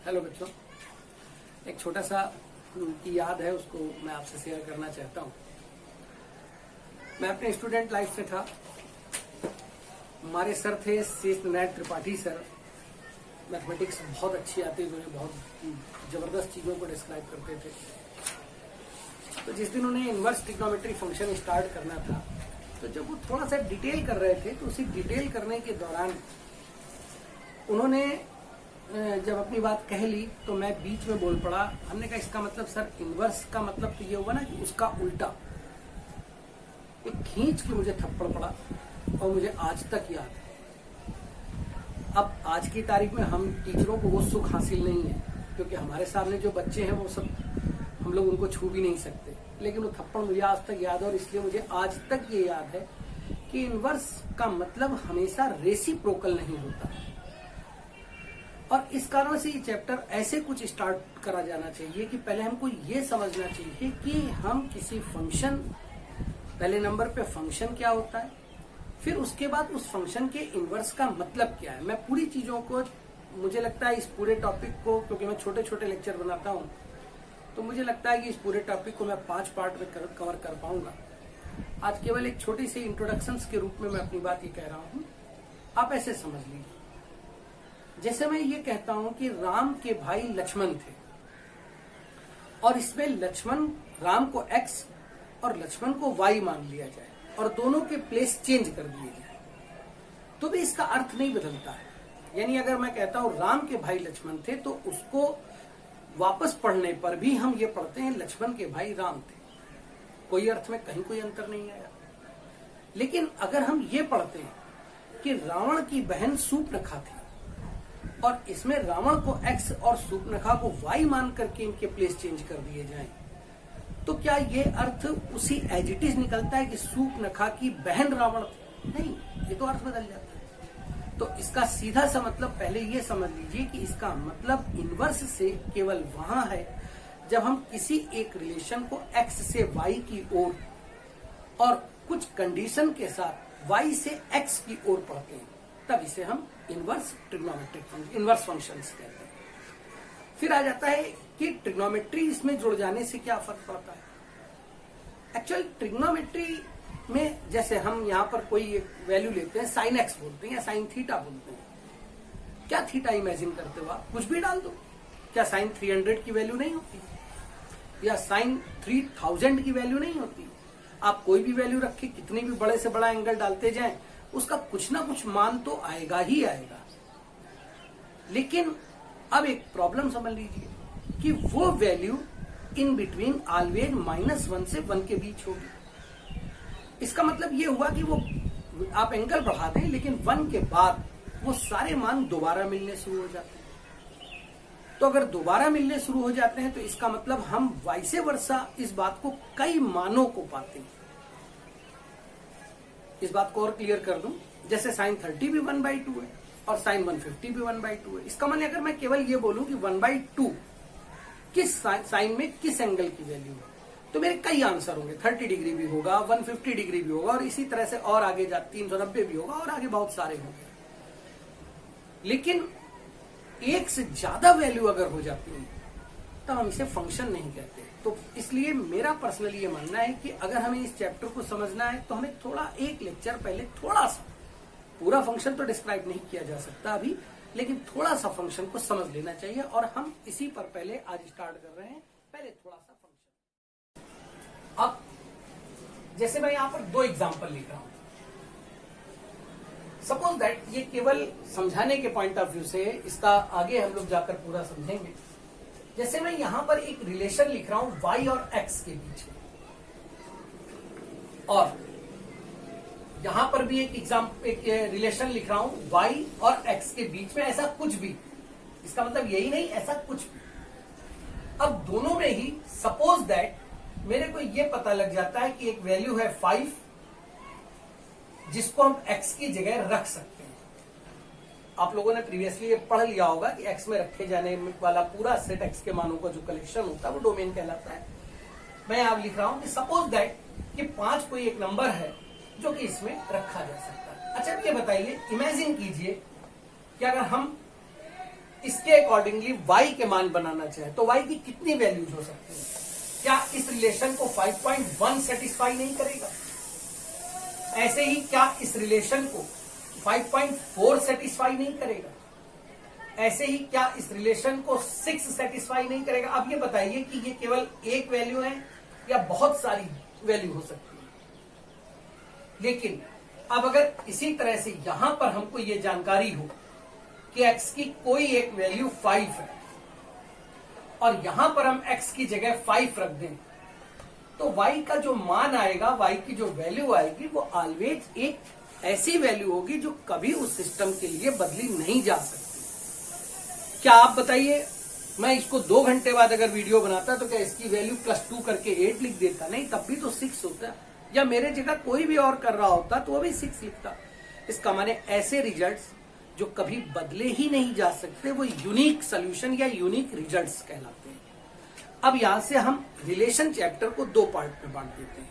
Hello बच्चों, एक छोटा सा की याद है, उसको मैं आपसे शेयर करना चाहता हूँ। मैं अपने स्टूडेंट लाइफ में था। हमारे सर थे शेष नारायण त्रिपाठी सर। मैथमेटिक्स बहुत अच्छी आती, उन्होंने बहुत जबरदस्त चीजों को डिस्क्राइब करते थे। तो जिस दिन उन्हें इनवर्स ट्रिग्नोमेट्री फंक्शन स्टार्ट करना था, तो जब वो थोड़ा सा डिटेल कर रहे थे, तो उसी डिटेल करने के दौरान उन्होंने जब अपनी बात कह ली तो मैं बीच में बोल पड़ा। हमने कहा इसका मतलब सर इनवर्स का मतलब तो ये हुआ ना कि उसका उल्टा। एक खींच के मुझे थप्पड़ पड़ा और मुझे आज तक याद है। अब आज की तारीख में हम टीचरों को वो सुख हासिल नहीं है, क्योंकि हमारे सामने जो बच्चे हैं वो सब हम लोग उनको छू भी नहीं सकते, लेकिन वो थप्पड़ मुझे आज तक याद है। और इसलिए मुझे आज तक ये याद है कि इनवर्स का मतलब हमेशा रेसिप्रोकल नहीं होता। और इस कारण से ये चैप्टर ऐसे कुछ स्टार्ट करा जाना चाहिए कि पहले हमको ये समझना चाहिए कि हम किसी फंक्शन, पहले नंबर पे फंक्शन क्या होता है, फिर उसके बाद उस फंक्शन के इनवर्स का मतलब क्या है। मैं पूरी चीजों को, मुझे लगता है इस पूरे टॉपिक को, क्योंकि मैं छोटे छोटे लेक्चर बनाता हूँ, तो मुझे लगता है कि इस पूरे टॉपिक को मैं 5 पार्ट में कवर कर पाऊंगा। आज केवल एक छोटी सी इंट्रोडक्शन के रूप में मैं अपनी बात ये कह रहा हूँ। आप ऐसे समझ लीजिए, जैसे मैं ये कहता हूं कि राम के भाई लक्ष्मण थे, और इसमें लक्ष्मण, राम को x और लक्ष्मण को y मान लिया जाए और दोनों के प्लेस चेंज कर दिए जाए, तो भी इसका अर्थ नहीं बदलता है। यानी अगर मैं कहता हूं राम के भाई लक्ष्मण थे, तो उसको वापस पढ़ने पर भी हम ये पढ़ते हैं लक्ष्मण के भाई राम थे। कोई अर्थ में कहीं कोई अंतर नहीं आया। लेकिन अगर हम ये पढ़ते हैं कि रावण की बहन सूर्पनखा थी, और इसमें रावण को x और सूर्पनखा को y मान करके इनके प्लेस चेंज कर दिए जाएं, तो क्या ये अर्थ उसी एज इट इज निकलता है कि सूर्पनखा की बहन रावण थी? नहीं, ये तो अर्थ बदल जाता है। तो इसका सीधा सा मतलब पहले ये समझ लीजिए कि इसका मतलब इनवर्स से केवल वहां है जब हम किसी एक रिलेशन को x से y की ओर और कुछ कंडीशन के साथ y से x की ओर पढ़ते हैं, तब इसे हम inverse trigonometric function, inverse functions कहते हैं। फिर आ जाता है कि ट्रिग्नोमेट्री इसमें जुड़ जाने से क्या फर्क पड़ता है। एक्चुअल ट्रिग्नोमेट्री में जैसे हम यहाँ पर कोई एक वैल्यू लेते हैं, साइन एक्स बोलते हैं या साइन थीटा बोलते हैं। क्या थीटा इमेजिन करते हो आप? कुछ भी डाल दो। क्या साइन 300 की वैल्यू नहीं होती, या साइन 3000 की वैल्यू नहीं होती? आप कोई भी वैल्यू रखे, कितने भी बड़े से बड़ा एंगल डालते जाएं, उसका कुछ ना कुछ मान तो आएगा ही आएगा। लेकिन अब एक प्रॉब्लम समझ लीजिए कि वो वैल्यू इन बिटवीन ऑलवेज -1 से 1 के बीच होगी। इसका मतलब ये हुआ कि वो आप एंगल बढ़ा दें, लेकिन 1 के बाद वो सारे मान दोबारा मिलने शुरू हो जाते हैं। तो अगर दोबारा मिलने शुरू हो जाते हैं, तो इसका मतलब हम वाइसे वर्सा इस बात को कई मानों को पाते हैं। इस बात को और क्लियर कर दूं, जैसे साइन 30 भी 1/2 है और साइन 150 भी 1/2 है। इसका मतलब अगर मैं केवल ये बोलूं कि 1/2 किस साइन में किस एंगल की वैल्यू है, तो मेरे कई आंसर होंगे। 30 डिग्री भी होगा, 150 डिग्री भी होगा, और इसी तरह से और आगे 390 भी होगा, और आगे बहुत सारे होंगे। लेकिन एक से ज्यादा वैल्यू अगर हो जाती है, तो हम इसे फंक्शन नहीं कहते। तो इसलिए मेरा पर्सनली ये मानना है कि अगर हमें इस चैप्टर को समझना है, तो हमें थोड़ा एक लेक्चर पहले थोड़ा सा, पूरा फंक्शन तो डिस्क्राइब नहीं किया जा सकता अभी, लेकिन थोड़ा सा फंक्शन को समझ लेना चाहिए। और हम इसी पर पहले आज स्टार्ट कर रहे हैं, पहले थोड़ा सा फंक्शन। अब जैसे मैं यहां पर 2 एग्जाम्पल लिख रहा हूं। सपोज दैट, ये केवल समझाने के पॉइंट ऑफ व्यू से, इसका आगे हम लोग जाकर पूरा समझेंगे। जैसे मैं यहां पर एक रिलेशन लिख रहा हूं y और x के बीच में, और यहां पर भी एक रिलेशन लिख रहा हूं y और x के बीच में, ऐसा कुछ भी। इसका मतलब यही नहीं, ऐसा कुछ भी। अब दोनों में ही सपोज दैट मेरे को ये पता लग जाता है कि एक वैल्यू है 5, जिसको हम x की जगह रख सकते हैं। आप लोगों ने प्रीवियसली ये पढ़ लिया होगा कि x में रखे जाने वाला पूरा सेट x के मानों का जो कलेक्शन होता है वो डोमेन कहलाता है। मैं यहां लिख रहा हूं कि सपोज दैट कि 5 कोई एक नंबर है जो कि इसमें रखा जा सकता है। अच्छा, ये बताइए, इमेजिन कीजिए कि अगर हम इसके अकॉर्डिंगली y के मान बनाना चाहे तो y की कितनी वैल्यूज हो सकती है? क्या इस रिलेशन को 5.1 सेटिस्फाई नहीं करेगा? ऐसे ही क्या इस रिलेशन को 5.4 सेटिस्फाई नहीं करेगा? ऐसे ही क्या इस रिलेशन को 6 सेटिस्फाई नहीं करेगा? अब ये बताइए कि ये केवल एक वैल्यू है या बहुत सारी वैल्यू हो सकती है। लेकिन अब अगर इसी तरह से यहां पर हमको ये जानकारी हो कि x की कोई एक वैल्यू 5 है और यहां पर हम x की जगह 5 रख दें तो y का जो मान आएगा, y की जो वैल्यू आएगी वो ऑलवेज एक ऐसी वैल्यू होगी जो कभी उस सिस्टम के लिए बदली नहीं जा सकती। क्या आप बताइए, मैं इसको 2 घंटे बाद अगर वीडियो बनाता तो क्या इसकी वैल्यू +2 करके 8 लिख देता? नहीं, तब भी तो 6 होता। या मेरे जगह कोई भी और कर रहा होता तो वो भी 6 लिखता। इसका माने ऐसे रिजल्ट्स जो कभी बदले ही नहीं जा सकते वो यूनिक सोल्यूशन या यूनिक रिजल्ट्स कहलाते हैं। अब यहां से हम रिलेशन चैप्टर को 2 पार्ट में बांट देते हैं।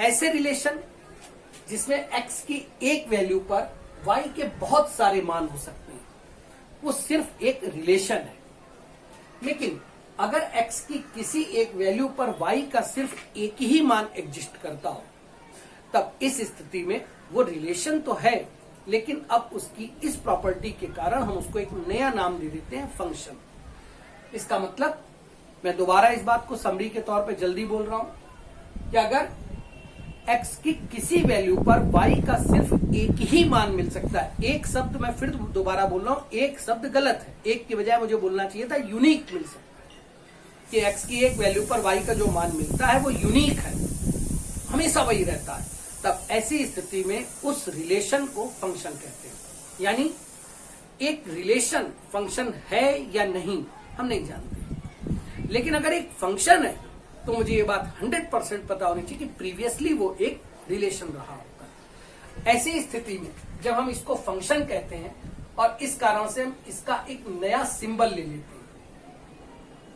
ऐसे रिलेशन जिसमें x की एक वैल्यू पर y के बहुत सारे मान हो सकते हैं, वो सिर्फ एक रिलेशन है। लेकिन अगर x की किसी एक वैल्यू पर y का सिर्फ एक ही मान एग्जिस्ट करता हो, तब इस स्थिति में वो रिलेशन तो है, लेकिन अब उसकी इस प्रॉपर्टी के कारण हम उसको एक नया नाम दे देते हैं, फंक्शन। इसका मतलब, मैं दोबारा इस बात को समरी के तौर पे जल्दी बोल रहा हूं कि अगर x की किसी वैल्यू पर y का सिर्फ एक ही मान मिल सकता है, एक शब्द मैं फिर दोबारा बोल रहा हूं, एक शब्द गलत है, एक की बजाय मुझे बोलना चाहिए था यूनिक मिल सकता है कि x की एक वैल्यू पर y का जो मान मिलता है वो यूनिक है, हमेशा वही रहता है, तब ऐसी स्थिति में उस रिलेशन को फंक्शन कहते हैं। यानी एक रिलेशन फंक्शन है या नहीं हम नहीं जानते, लेकिन अगर एक फंक्शन है तो मुझे ये बात 100% पता होनी चाहिए कि प्रीवियसली वो एक रिलेशन रहा होगा। ऐसी स्थिति में जब हम इसको फंक्शन कहते हैं और इस कारण से हम इसका एक नया सिंबल ले लेते हैं।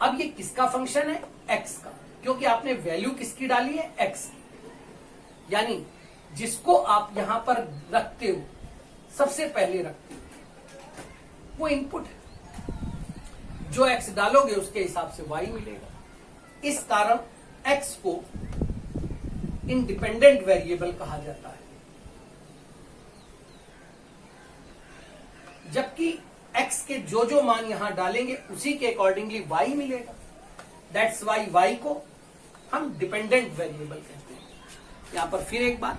अब ये किसका फंक्शन है? x का, क्योंकि आपने वैल्यू किसकी डाली है? x की। यानी जिसको आप यहां पर रखते हो, सबसे पहले रखते हो, वो इनपुट है। जो x डालोगे उसके हिसाब से y मिलेगा। इस कारण x को इंडिपेंडेंट वेरिएबल कहा जाता है, जबकि x के जो मान यहां डालेंगे उसी के अकॉर्डिंगली y मिलेगा। दैट्स वाई y को हम डिपेंडेंट वेरिएबल कहते हैं। यहां पर फिर एक बात,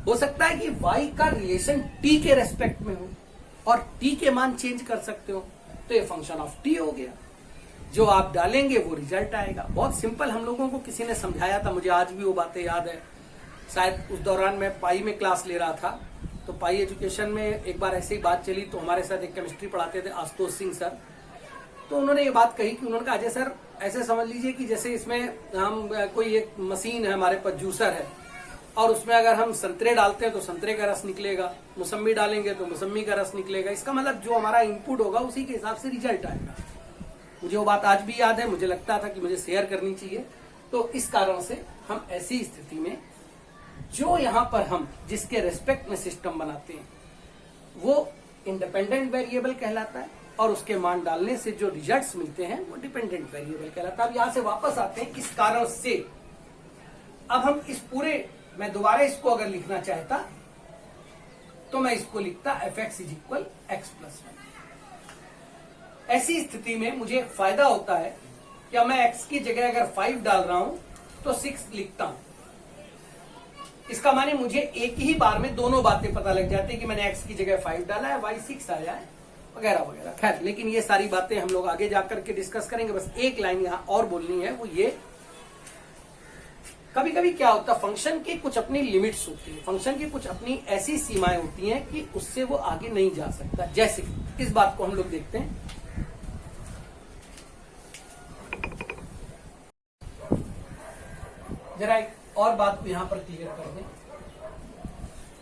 हो सकता है कि y का रिलेशन t के रेस्पेक्ट में हो और t के मान चेंज कर सकते हो, तो ये फंक्शन ऑफ t हो गया। जो आप डालेंगे वो रिजल्ट आएगा। बहुत सिंपल, हम लोगों को किसी ने समझाया था, मुझे आज भी वो बातें याद है। शायद उस दौरान मैं पाई में क्लास ले रहा था, तो पाई एजुकेशन में एक बार ऐसी ही बात चली, तो हमारे साथ एक केमिस्ट्री पढ़ाते थे आशुतोष सिंह सर, तो उन्होंने ये बात कही कि उन्होंने कहा अजय सर ऐसे समझ लीजिए कि जैसे इसमें हम कोई एक मशीन है, हमारे पास जूसर है, और उसमें अगर हम संतरे डालते हैं तो संतरे का रस निकलेगा, मौसम्मी डालेंगे तो मौसम्मी का रस निकलेगा। इसका मतलब जो हमारा इनपुट होगा उसी के हिसाब से रिजल्ट आएगा। मुझे वो बात आज भी याद है, मुझे लगता था कि मुझे शेयर करनी चाहिए। तो इस कारण से हम ऐसी स्थिति में जो यहां पर हम जिसके रेस्पेक्ट में सिस्टम बनाते हैं वो इंडिपेंडेंट वेरिएबल कहलाता है, और उसके मान डालने से जो रिजल्ट्स मिलते हैं वो डिपेंडेंट वेरिएबल कहलाता है। अब यहां से वापस आते हैं, इस कारण से अब हम इस पूरे, मैं दोबारा इसको अगर लिखना चाहता तो मैं इसको लिखता f(x = x+1)। ऐसी स्थिति में मुझे फायदा होता है कि मैं x की जगह अगर 5 डाल रहा हूं तो 6 लिखता हूं। इसका माने मुझे एक ही बार में दोनों बातें पता लग जाती है कि मैंने x की जगह 5 डाला है, y 6 आया है, वगैरह वगैरह। खैर, लेकिन ये सारी बातें हम लोग आगे जाकर के डिस्कस करेंगे। बस एक लाइन यहां और बोलनी है, वो ये, कभी कभी क्या होता है, फंक्शन की कुछ अपनी लिमिट्स होती है, फंक्शन की कुछ अपनी ऐसी सीमाएं होती हैं कि उससे वो आगे नहीं जा सकता। जैसे इस बात को हम लोग देखते हैं, जरा एक और बात को यहां पर क्लियर कर दें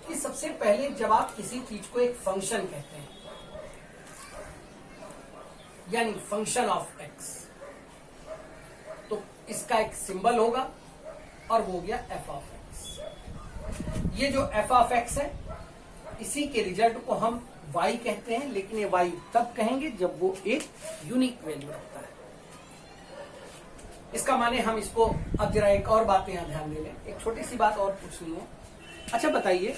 कि सबसे पहले जब आप किसी चीज को एक फंक्शन कहते हैं, यानी फंक्शन ऑफ एक्स, तो इसका एक सिंबल होगा और वो हो गया f(x)। ये जो f(x) है, इसी के रिजल्ट को हम y कहते हैं, लेकिन ये y तब कहेंगे जब वो एक यूनिक वैल्यू रखता है। इसका माने हम इसको, अब जरा एक और बात यहाँ ध्यान दे लें, एक छोटी सी बात और पूछनी है। अच्छा बताइए,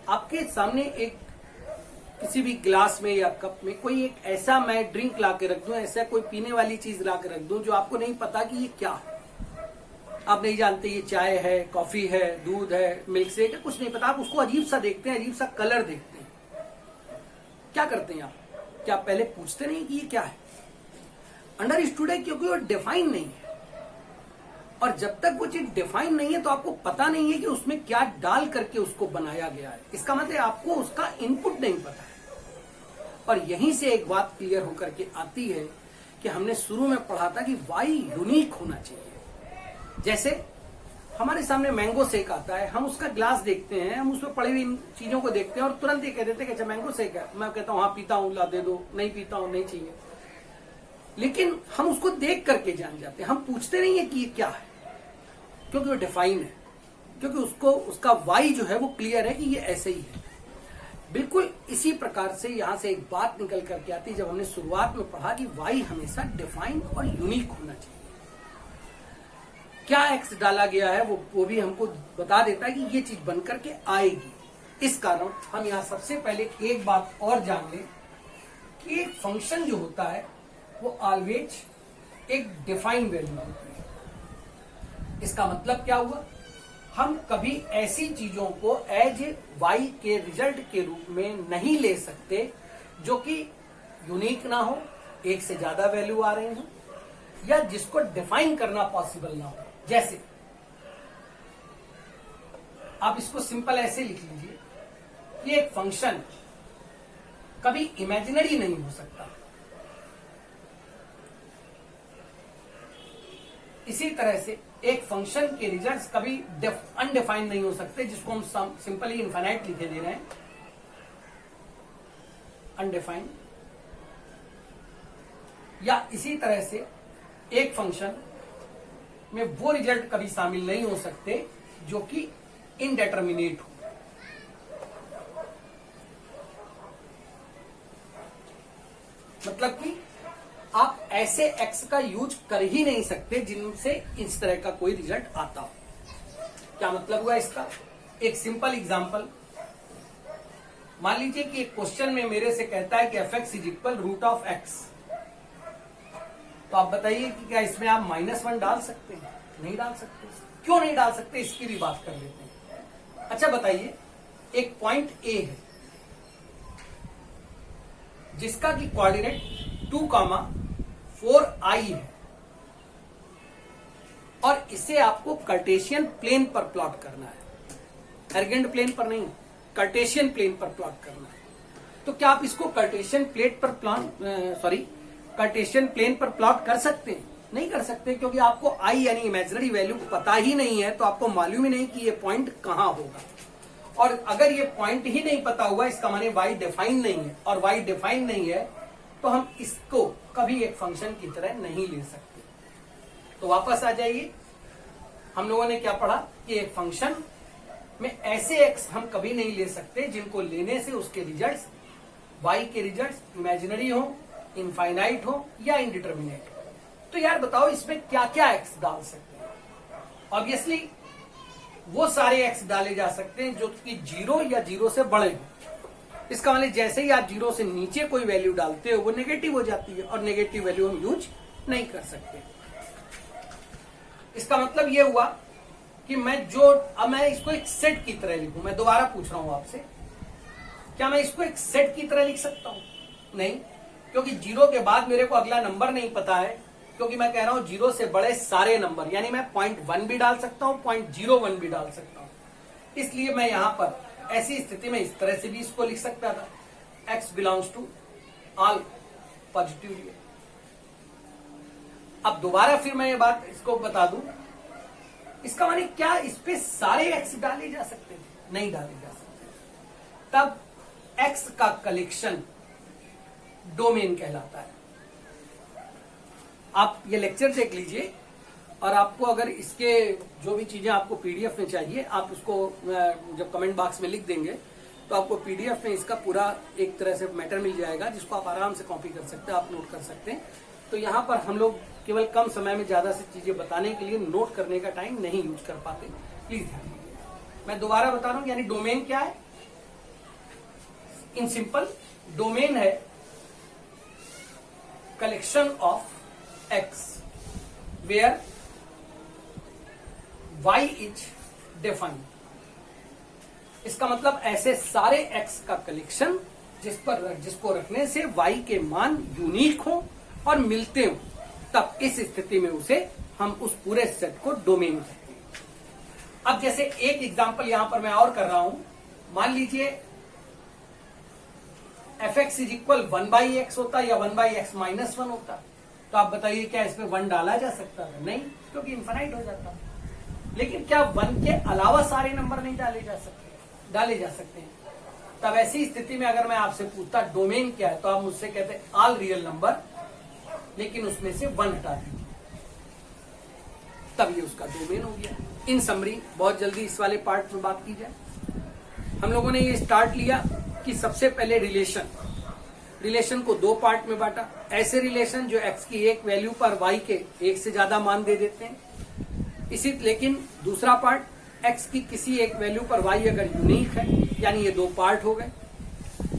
आपके सामने एक किसी भी ग्लास में या कप में कोई एक ऐसा मैं ड्रिंक ला के रख दूं, ऐसा कोई पीने वाली चीज ला के रख दूं जो आपको नहीं पता कि ये क्या है, आप नहीं जानते ये चाय है, कॉफी है, दूध है, मिल्क शेक है, कुछ नहीं पता, आप उसको अजीब सा देखते हैं, अजीब सा कलर देखते हैं, क्या करते हैं आप? क्या आप पहले पूछते नहीं कि ये क्या है? अंडरस्टूड है क्योंकि वो डिफाइन नहीं है, और जब तक वो चीज डिफाइन नहीं है तो आपको पता नहीं है कि उसमें क्या डाल करके उसको बनाया गया है। इसका मतलब आपको उसका इनपुट नहीं पता है। और यहीं से एक बात क्लियर होकर के आती है कि हमने शुरू में पढ़ा था कि वाई यूनिक होना चाहिए। जैसे हमारे सामने मैंगो शेक आता है, हम उसका ग्लास देखते हैं, हम उसमें पड़ी हुई चीजों को देखते हैं और तुरंत ये कह देते हैं कि अच्छा मैंगो शेक है। मैं कहता हूं हाँ पीता हूं, ला दे दो, नहीं पीता हूं, नहीं चाहिए। लेकिन हम उसको देख करके जान जाते हैं, हम पूछते नहीं है कि ये क्या है, क्योंकि वो डिफाइन है, क्योंकि उसको उसका वाई जो है वो क्लियर है कि ये ऐसे ही है। बिल्कुल इसी प्रकार से यहां से एक बात निकल करके आती है, जब हमने शुरुआत में पढ़ा कि वाई हमेशा डिफाइन और यूनिक होना चाहिए। क्या एक्स डाला गया है वो भी हमको बता देता है कि ये चीज बन करके आएगी। इस कारण हम यहां सबसे पहले एक बात और जान लें कि एक फंक्शन जो होता है वो ऑलवेज एक डिफाइन वैल्यू होती है। इसका मतलब क्या हुआ, हम कभी ऐसी चीजों को एज वाई के रिजल्ट के रूप में नहीं ले सकते जो कि यूनिक ना हो, एक से ज्यादा वैल्यू आ रही हो, या जिसको डिफाइन करना पॉसिबल ना हो। जैसे आप इसको सिंपल ऐसे लिख लीजिए कि एक फंक्शन कभी इमेजिनरी नहीं हो सकता, इसी तरह से एक फंक्शन के रिजल्ट्स कभी अनडिफाइंड नहीं हो सकते, जिसको हम सिंपली इनफाइनाइट लिखे दे रहे हैं, अनडिफाइंड। या इसी तरह से एक फंक्शन में वो रिजल्ट कभी शामिल नहीं हो सकते जो कि इनडेटर्मिनेट हो। मतलब कि आप ऐसे एक्स का यूज कर ही नहीं सकते जिनसे इस तरह का कोई रिजल्ट आता हो। क्या मतलब हुआ इसका? एक सिंपल एग्जांपल, मान लीजिए कि एक क्वेश्चन में मेरे से कहता है कि f(x) is equal root of x. तो आप बताइए कि क्या इसमें आप -1 डाल सकते हैं? नहीं डाल सकते। क्यों नहीं डाल सकते, इसकी भी बात कर लेते हैं। अच्छा बताइए, एक पॉइंट ए है जिसका की कोऑर्डिनेट 2,4i है, और इसे आपको कार्टेशियन प्लेन पर प्लॉट करना है, एर्गेंड प्लेन पर नहीं, कार्टेशियन प्लेन पर प्लॉट करना है। तो क्या आप इसको कार्टेशियन प्लेन पर प्लॉट कर सकते हैं? नहीं कर सकते, क्योंकि आपको आई यानी इमेजिनरी वैल्यू पता ही नहीं है, तो आपको मालूम ही नहीं कि ये पॉइंट कहां होगा। और अगर ये पॉइंट ही नहीं पता हुआ, इसका माने वाई डिफाइन नहीं है, और वाई डिफाइन नहीं है तो हम इसको कभी एक फंक्शन की तरह नहीं ले सकते। तो वापस आ जाइए, हम लोगों ने क्या पढ़ा कि एक फंक्शन में ऐसे एक्स हम कभी नहीं ले सकते जिनको लेने से उसके रिजल्ट्स, वाई के रिजल्ट्स इमेजिनरी हो, इनफाइनाइट हो या इनडिटर्मिनेट हो। तो यार बताओ, इसमें क्या क्या एक्स डाल सकते हैं? ऑब्वियसली वो सारे एक्स डाले जा सकते हैं जो कि 0 या 0 से बड़े हो। इसका मतलब जैसे ही आप 0 से नीचे कोई वैल्यू डालते हो वो नेगेटिव हो जाती है, और नेगेटिव वैल्यू हम यूज नहीं कर सकते। इसका मतलब ये हुआ कि अब मैं इसको एक सेट की तरह लिखूं। मैं दोबारा पूछ रहा हूं आपसे, क्या मैं इसको एक सेट की तरह लिख सकता हूं? नहीं, क्योंकि 0 के बाद मेरे को अगला नंबर नहीं पता है, क्योंकि मैं कह रहा हूं 0 से बड़े सारे नंबर, यानी मैं 0.1 भी डाल सकता हूं, 0.01 भी डाल सकता हूं। इसलिए मैं यहां पर ऐसी स्थिति में इस तरह से भी इसको लिख सकता था, x belongs to all positive real. अब दोबारा फिर मैं ये बात इसको बता दूं, इसका माने क्या इस पे सारे x डाले जा सकते थे? नहीं डाले जा सकते। तब x का कलेक्शन डोमेन कहलाता है। आप ये लेक्चर देख लीजिए, और आपको अगर इसके जो भी चीजें आपको पीडीएफ में चाहिए, आप उसको जब कमेंट बॉक्स में लिख देंगे तो आपको पीडीएफ में इसका पूरा एक तरह से मैटर मिल जाएगा, जिसको आप आराम से कॉपी कर सकते हैं, आप नोट कर सकते हैं। तो यहाँ पर हम लोग केवल कम समय में ज्यादा सी चीजें बताने के लिए नोट करने का टाइम नहीं यूज कर पाते, प्लीज ध्यान दीजिए। मैं दोबारा बता रहा हूं, यानी डोमेन क्या है? इन सिंपल, डोमेन है collection of x where y is defined. इसका मतलब ऐसे सारे एक्स का कलेक्शन जिसको रखने से वाई के मान यूनिक हो और मिलते हो, तब इस स्थिति में उसे हम उस पूरे सेट को डोमेन कहते हैं। अब जैसे एक एग्जांपल यहां पर मैं और कर रहा हूं, मान लीजिए F x is equal 1/x होता या 1/x - 1 होता, तो आप बताइए क्या इसमें 1 डाला जा सकता था? नहीं, क्योंकि इनफाइनाइट हो जाता। लेकिन क्या 1 के अलावा सारे नंबर नहीं डाले जा सकते? डाले जा सकते हैं। तब ऐसी स्थिति में अगर मैं आपसे पूछता डोमेन क्या है, तो आप मुझसे कहते ऑल रियल नंबर, लेकिन उसमें से 1 हटा दें, तब ये उसका डोमेन हो गया। इन समरी बहुत जल्दी इस वाले पार्ट में बात की जाए। हम लोगों ने ये स्टार्ट लिया कि सबसे पहले रिलेशन को 2 पार्ट में बांटा। ऐसे रिलेशन जो एक्स की एक वैल्यू पर वाई के 1 से ज्यादा मान दे देते हैं, लेकिन दूसरा पार्ट एक्स की किसी एक वैल्यू पर वाई अगर यूनिक है, यानी ये 2 पार्ट हो गए।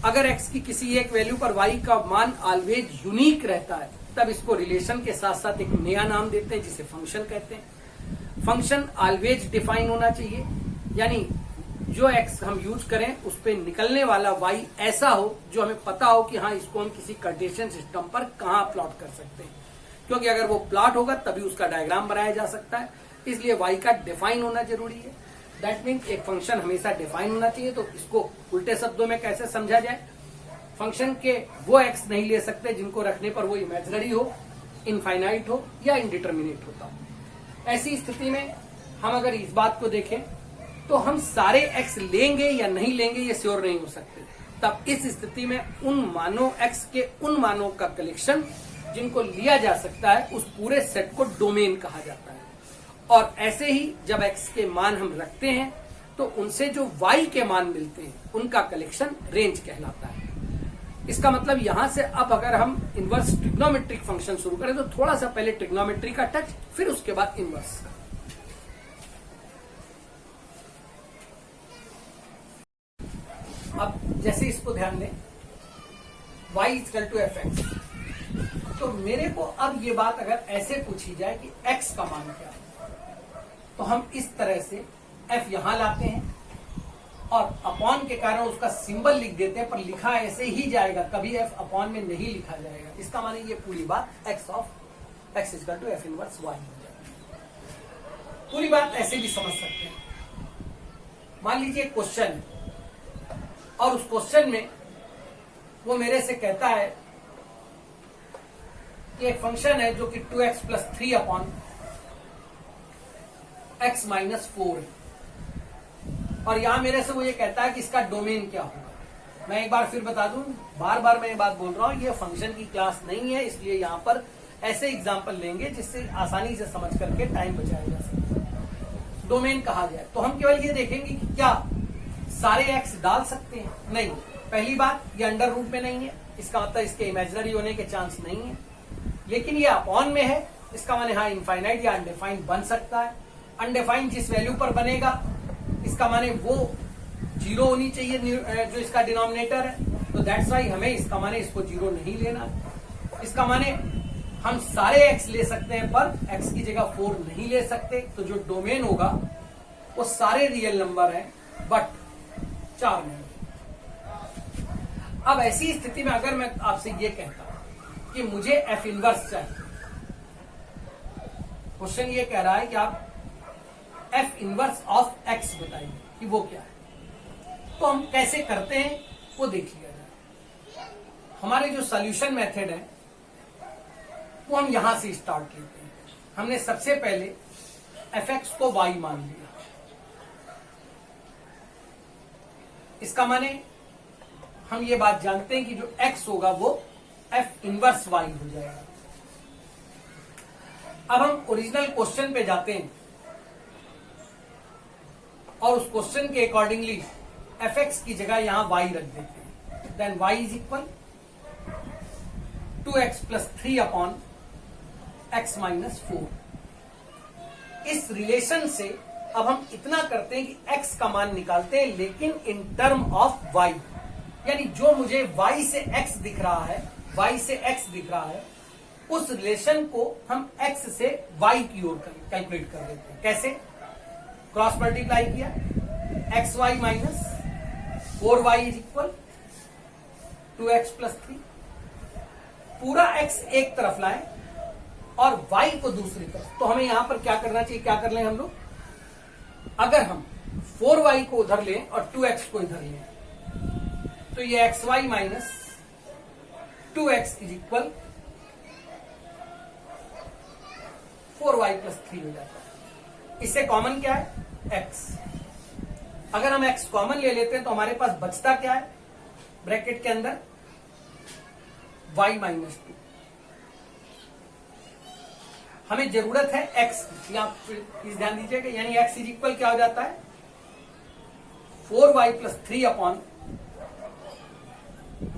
अगर एक्स की किसी एक वैल्यू पर वाई का मान ऑलवेज यूनिक रहता है, तब इसको रिलेशन के साथ साथ एक नया नाम देते हैं जिसे फंक्शन कहते हैं। फंक्शन ऑलवेज डिफाइन होना चाहिए, यानी जो एक्स हम यूज करें उस पे निकलने वाला वाई ऐसा हो जो हमें पता हो कि हाँ, इसको हम किसी कार्टेशियन सिस्टम पर कहां प्लॉट कर सकते हैं, क्योंकि अगर वो प्लॉट होगा तभी उसका डायग्राम बनाया जा सकता है। इसलिए वाई का डिफाइन होना जरूरी है। दैट मीन्स एक फंक्शन हमेशा डिफाइन होना चाहिए। तो इसको उल्टे शब्दों में कैसे समझा जाए? फंक्शन के वो एक्स नहीं ले सकते जिनको रखने पर वो इमेजिनरी हो, इनफाइनाइट हो या इनडिटर्मिनेट होता हो। ऐसी स्थिति में हम अगर इस बात को देखें तो हम सारे एक्स लेंगे या नहीं लेंगे ये श्योर नहीं हो सकते। तब इस स्थिति में उन मानों एक्स के उन मानों का कलेक्शन जिनको लिया जा सकता है, उस पूरे सेट को डोमेन कहा जाता है। और ऐसे ही जब एक्स के मान हम रखते हैं तो उनसे जो वाई के मान मिलते हैं उनका कलेक्शन रेंज कहलाता है। इसका मतलब यहां से अब अगर हम इनवर्स ट्रिग्नोमेट्रिक फंक्शन शुरू करें तो थोड़ा सा पहले ट्रिग्नोमेट्री का टच, फिर उसके बाद इनवर्स का। अब जैसे इसको ध्यान दें, y equal to f x, तो मेरे को अब ये बात अगर ऐसे पूछी जाए कि x का मान क्या है, तो हम इस तरह से f यहां लाते हैं और अपॉन के कारण उसका सिंबल लिख देते हैं, पर लिखा ऐसे ही जाएगा, कभी f अपॉन में नहीं लिखा जाएगा। इसका माने ये पूरी बात x equal to f inverse y हो जाएगी। पूरी बात ऐसे भी समझ सकते हैं। मान लीजिए क्वेश्चन है और उस क्वेश्चन में वो मेरे से कहता है कि एक फंक्शन है जो कि 2x + 3 अपॉन x - 4 है, और यहां मेरे से वो ये कहता है कि इसका डोमेन क्या होगा। मैं एक बार फिर बता दूं, बार बार मैं ये बात बोल रहा हूं, ये फंक्शन की क्लास नहीं है, इसलिए यहां पर ऐसे एग्जाम्पल लेंगे जिससे आसानी से समझ करके टाइम बचाया जा सके। डोमेन कहा जाए तो हम केवल ये देखेंगे कि क्या सारे एक्स डाल सकते हैं? नहीं। पहली बात, ये अंडर रूट में नहीं है, इसका मतलब इसके इमेजिनरी होने के चांस नहीं है। लेकिन ये अपॉन में है, इसका माने हाँ इनफाइनाइट या अनडिफाइंड बन सकता है। अनडिफाइंड जिस वैल्यू पर बनेगा, इसका माने वो 0 होनी चाहिए जो इसका डिनोमिनेटर है, तो दैट्स वाई हमें इसका माने इसको 0 नहीं लेना। इसका माने हम सारे एक्स ले सकते हैं पर एक्स की जगह 4 नहीं ले सकते। तो जो डोमेन होगा वो सारे रियल नंबर है बट 4 में। अब ऐसी स्थिति में अगर मैं आपसे ये कहता कि मुझे एफ इनवर्स चाहिए, क्वेश्चन ये कह रहा है कि आप एफ इनवर्स ऑफ एक्स बताइए कि वो क्या है, तो हम कैसे करते हैं वो देख लिया जाए। हमारे जो सॉल्यूशन मेथड है वो हम यहां से स्टार्ट लेते हैं। हमने सबसे पहले एफ एक्स को वाई मान लिया, इसका माने हम ये बात जानते हैं कि जो x होगा वो f इनवर्स y हो जाएगा। अब हम ओरिजिनल क्वेश्चन पे जाते हैं और उस क्वेश्चन के अकॉर्डिंगली fx की जगह यहां y रख देते हैं। Then y is equal 2x plus 3 upon x minus 4। इस रिलेशन से अब हम इतना करते हैं कि x का मान निकालते हैं, लेकिन इन टर्म ऑफ y, यानी जो मुझे y से x दिख रहा है, y से x दिख रहा है, उस रिलेशन को हम x से y की ओर कैलकुलेट कर देते हैं। कैसे? क्रॉस मल्टीप्लाई किया, xy minus 4y is equal 2x plus 3। पूरा x एक तरफ लाए और y को दूसरी तरफ। तो हमें यहां पर क्या करना चाहिए, क्या कर लें हम लोग? अगर हम 4y को उधर लें और 2x को इधर लें, तो ये xy minus 2x is equal 4y plus 3 हो जाता है। इससे कॉमन क्या है? x। अगर हम x कॉमन ले लेते हैं तो हमारे पास बचता क्या है ब्रैकेट के अंदर? y minus 2। हमें जरूरत है x की, यहां प्लीज ध्यान दीजिएगा, यानी x इज इक्वल क्या हो जाता है? 4y plus 3 upon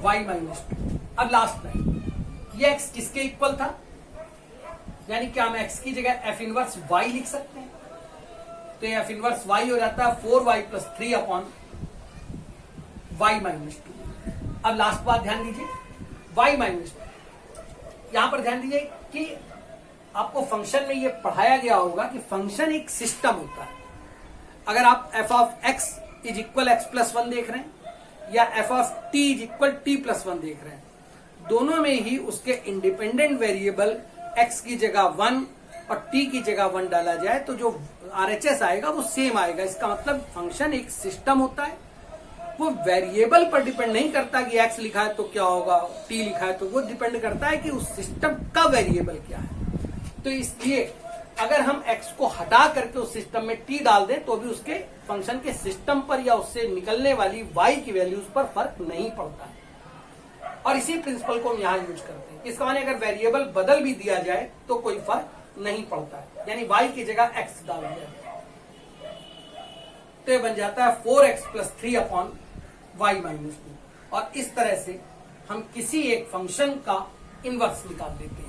y minus 2। अब लास्ट में ये x किसके इक्वल था? यानी क्या हम x की जगह f इनवर्स y लिख सकते हैं? तो ये f इनवर्स y हो जाता है 4y plus 3 upon y minus 2। अब लास्ट बात ध्यान दीजिए, y माइनस 2। यहां पर ध्यान दीजिए कि आपको फंक्शन में ये पढ़ाया गया होगा कि फंक्शन एक सिस्टम होता है। अगर आप f of x is equal x plus 1 देख रहे हैं या f of t is equal t plus 1 देख रहे हैं, दोनों में ही उसके इंडिपेंडेंट वेरिएबल x की जगह 1 और t की जगह 1 डाला जाए तो जो RHS आएगा वो सेम आएगा। इसका मतलब फंक्शन एक सिस्टम होता है, वो वेरिएबल पर डिपेंड नहीं करता कि x लिखा है तो क्या होगा, t लिखा है तो वो डिपेंड करता है कि उस सिस्टम का वेरिएबल क्या है। तो इसलिए अगर हम x को हटा करके उस सिस्टम में t डाल दें तो भी उसके फंक्शन के सिस्टम पर या उससे निकलने वाली y की वैल्यूज पर फर्क नहीं पड़ता है। और इसी प्रिंसिपल को हम यहां यूज करते हैं। इसका माने अगर वेरिएबल बदल भी दिया जाए तो कोई फर्क नहीं पड़ता है, यानी y की जगह x डाल दिया तो ये बन जाता है 4x plus 3 upon y minus 2। और इस तरह से हम किसी एक फंक्शन का इनवर्स निकाल देते हैं।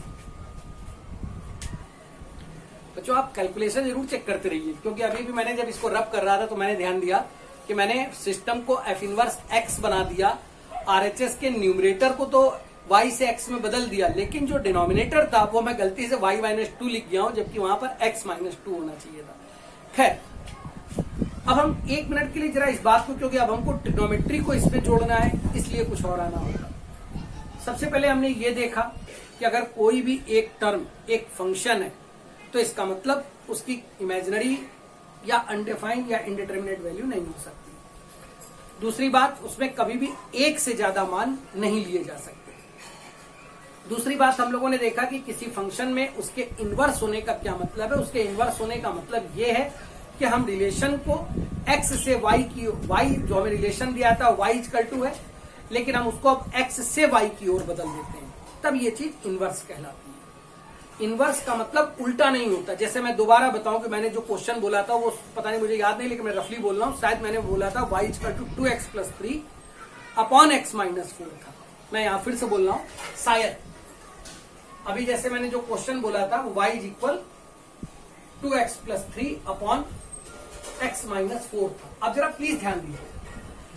बच्चों आप कैलकुलेशन जरूर चेक करते रहिए, क्योंकि अभी भी मैंने जब इसको रब कर रहा था तो मैंने ध्यान दिया कि मैंने सिस्टम को f इनवर्स x बना दिया, RHS के न्यूमरेटर को तो y से x में बदल दिया, लेकिन जो डिनोमिनेटर था वो मैं गलती से y माइनस 2 लिख गया हूं, जबकि वहां पर x माइनस 2 होना चाहिए था। खैर, अब हम 1 मिनट के लिए जरा इस बात को, क्योंकि अब हमको ट्रिग्नोमेट्री को इसमें जोड़ना है, इसलिए कुछ और आना होगा। सबसे पहले हमने ये देखा कि अगर कोई भी एक टर्म एक फंक्शन है तो इसका मतलब उसकी इमेजिनरी या अनडिफाइंड या इंडिटरमिनेट वैल्यू नहीं हो सकती। दूसरी बात, उसमें कभी भी एक से ज्यादा मान नहीं लिए जा सकते। दूसरी बात, हम लोगों ने देखा कि किसी फंक्शन में उसके इनवर्स होने का क्या मतलब है। उसके इनवर्स होने का मतलब ये है कि हम रिलेशन को x से y की, y जो हमें रिलेशन दिया था y इक्वल टू है, लेकिन हम उसको अब x से y की ओर बदल देते हैं, तब ये चीज इनवर्स कहलाती है। इनवर्स का मतलब उल्टा नहीं होता। जैसे मैं दोबारा बताऊं कि मैंने जो क्वेश्चन बोला था वो पता नहीं, मुझे याद नहीं, लेकिन मैं रफली बोल रहा हूं, शायद मैंने बोला था y equal to 2x plus 3 upon x minus 4 था। मैं यहां फिर से बोल रहा हूं, शायद अभी जैसे मैंने जो क्वेश्चन बोला था वो y equal 2x plus 3 upon x minus 4 था। अब जरा प्लीज ध्यान दीजिए,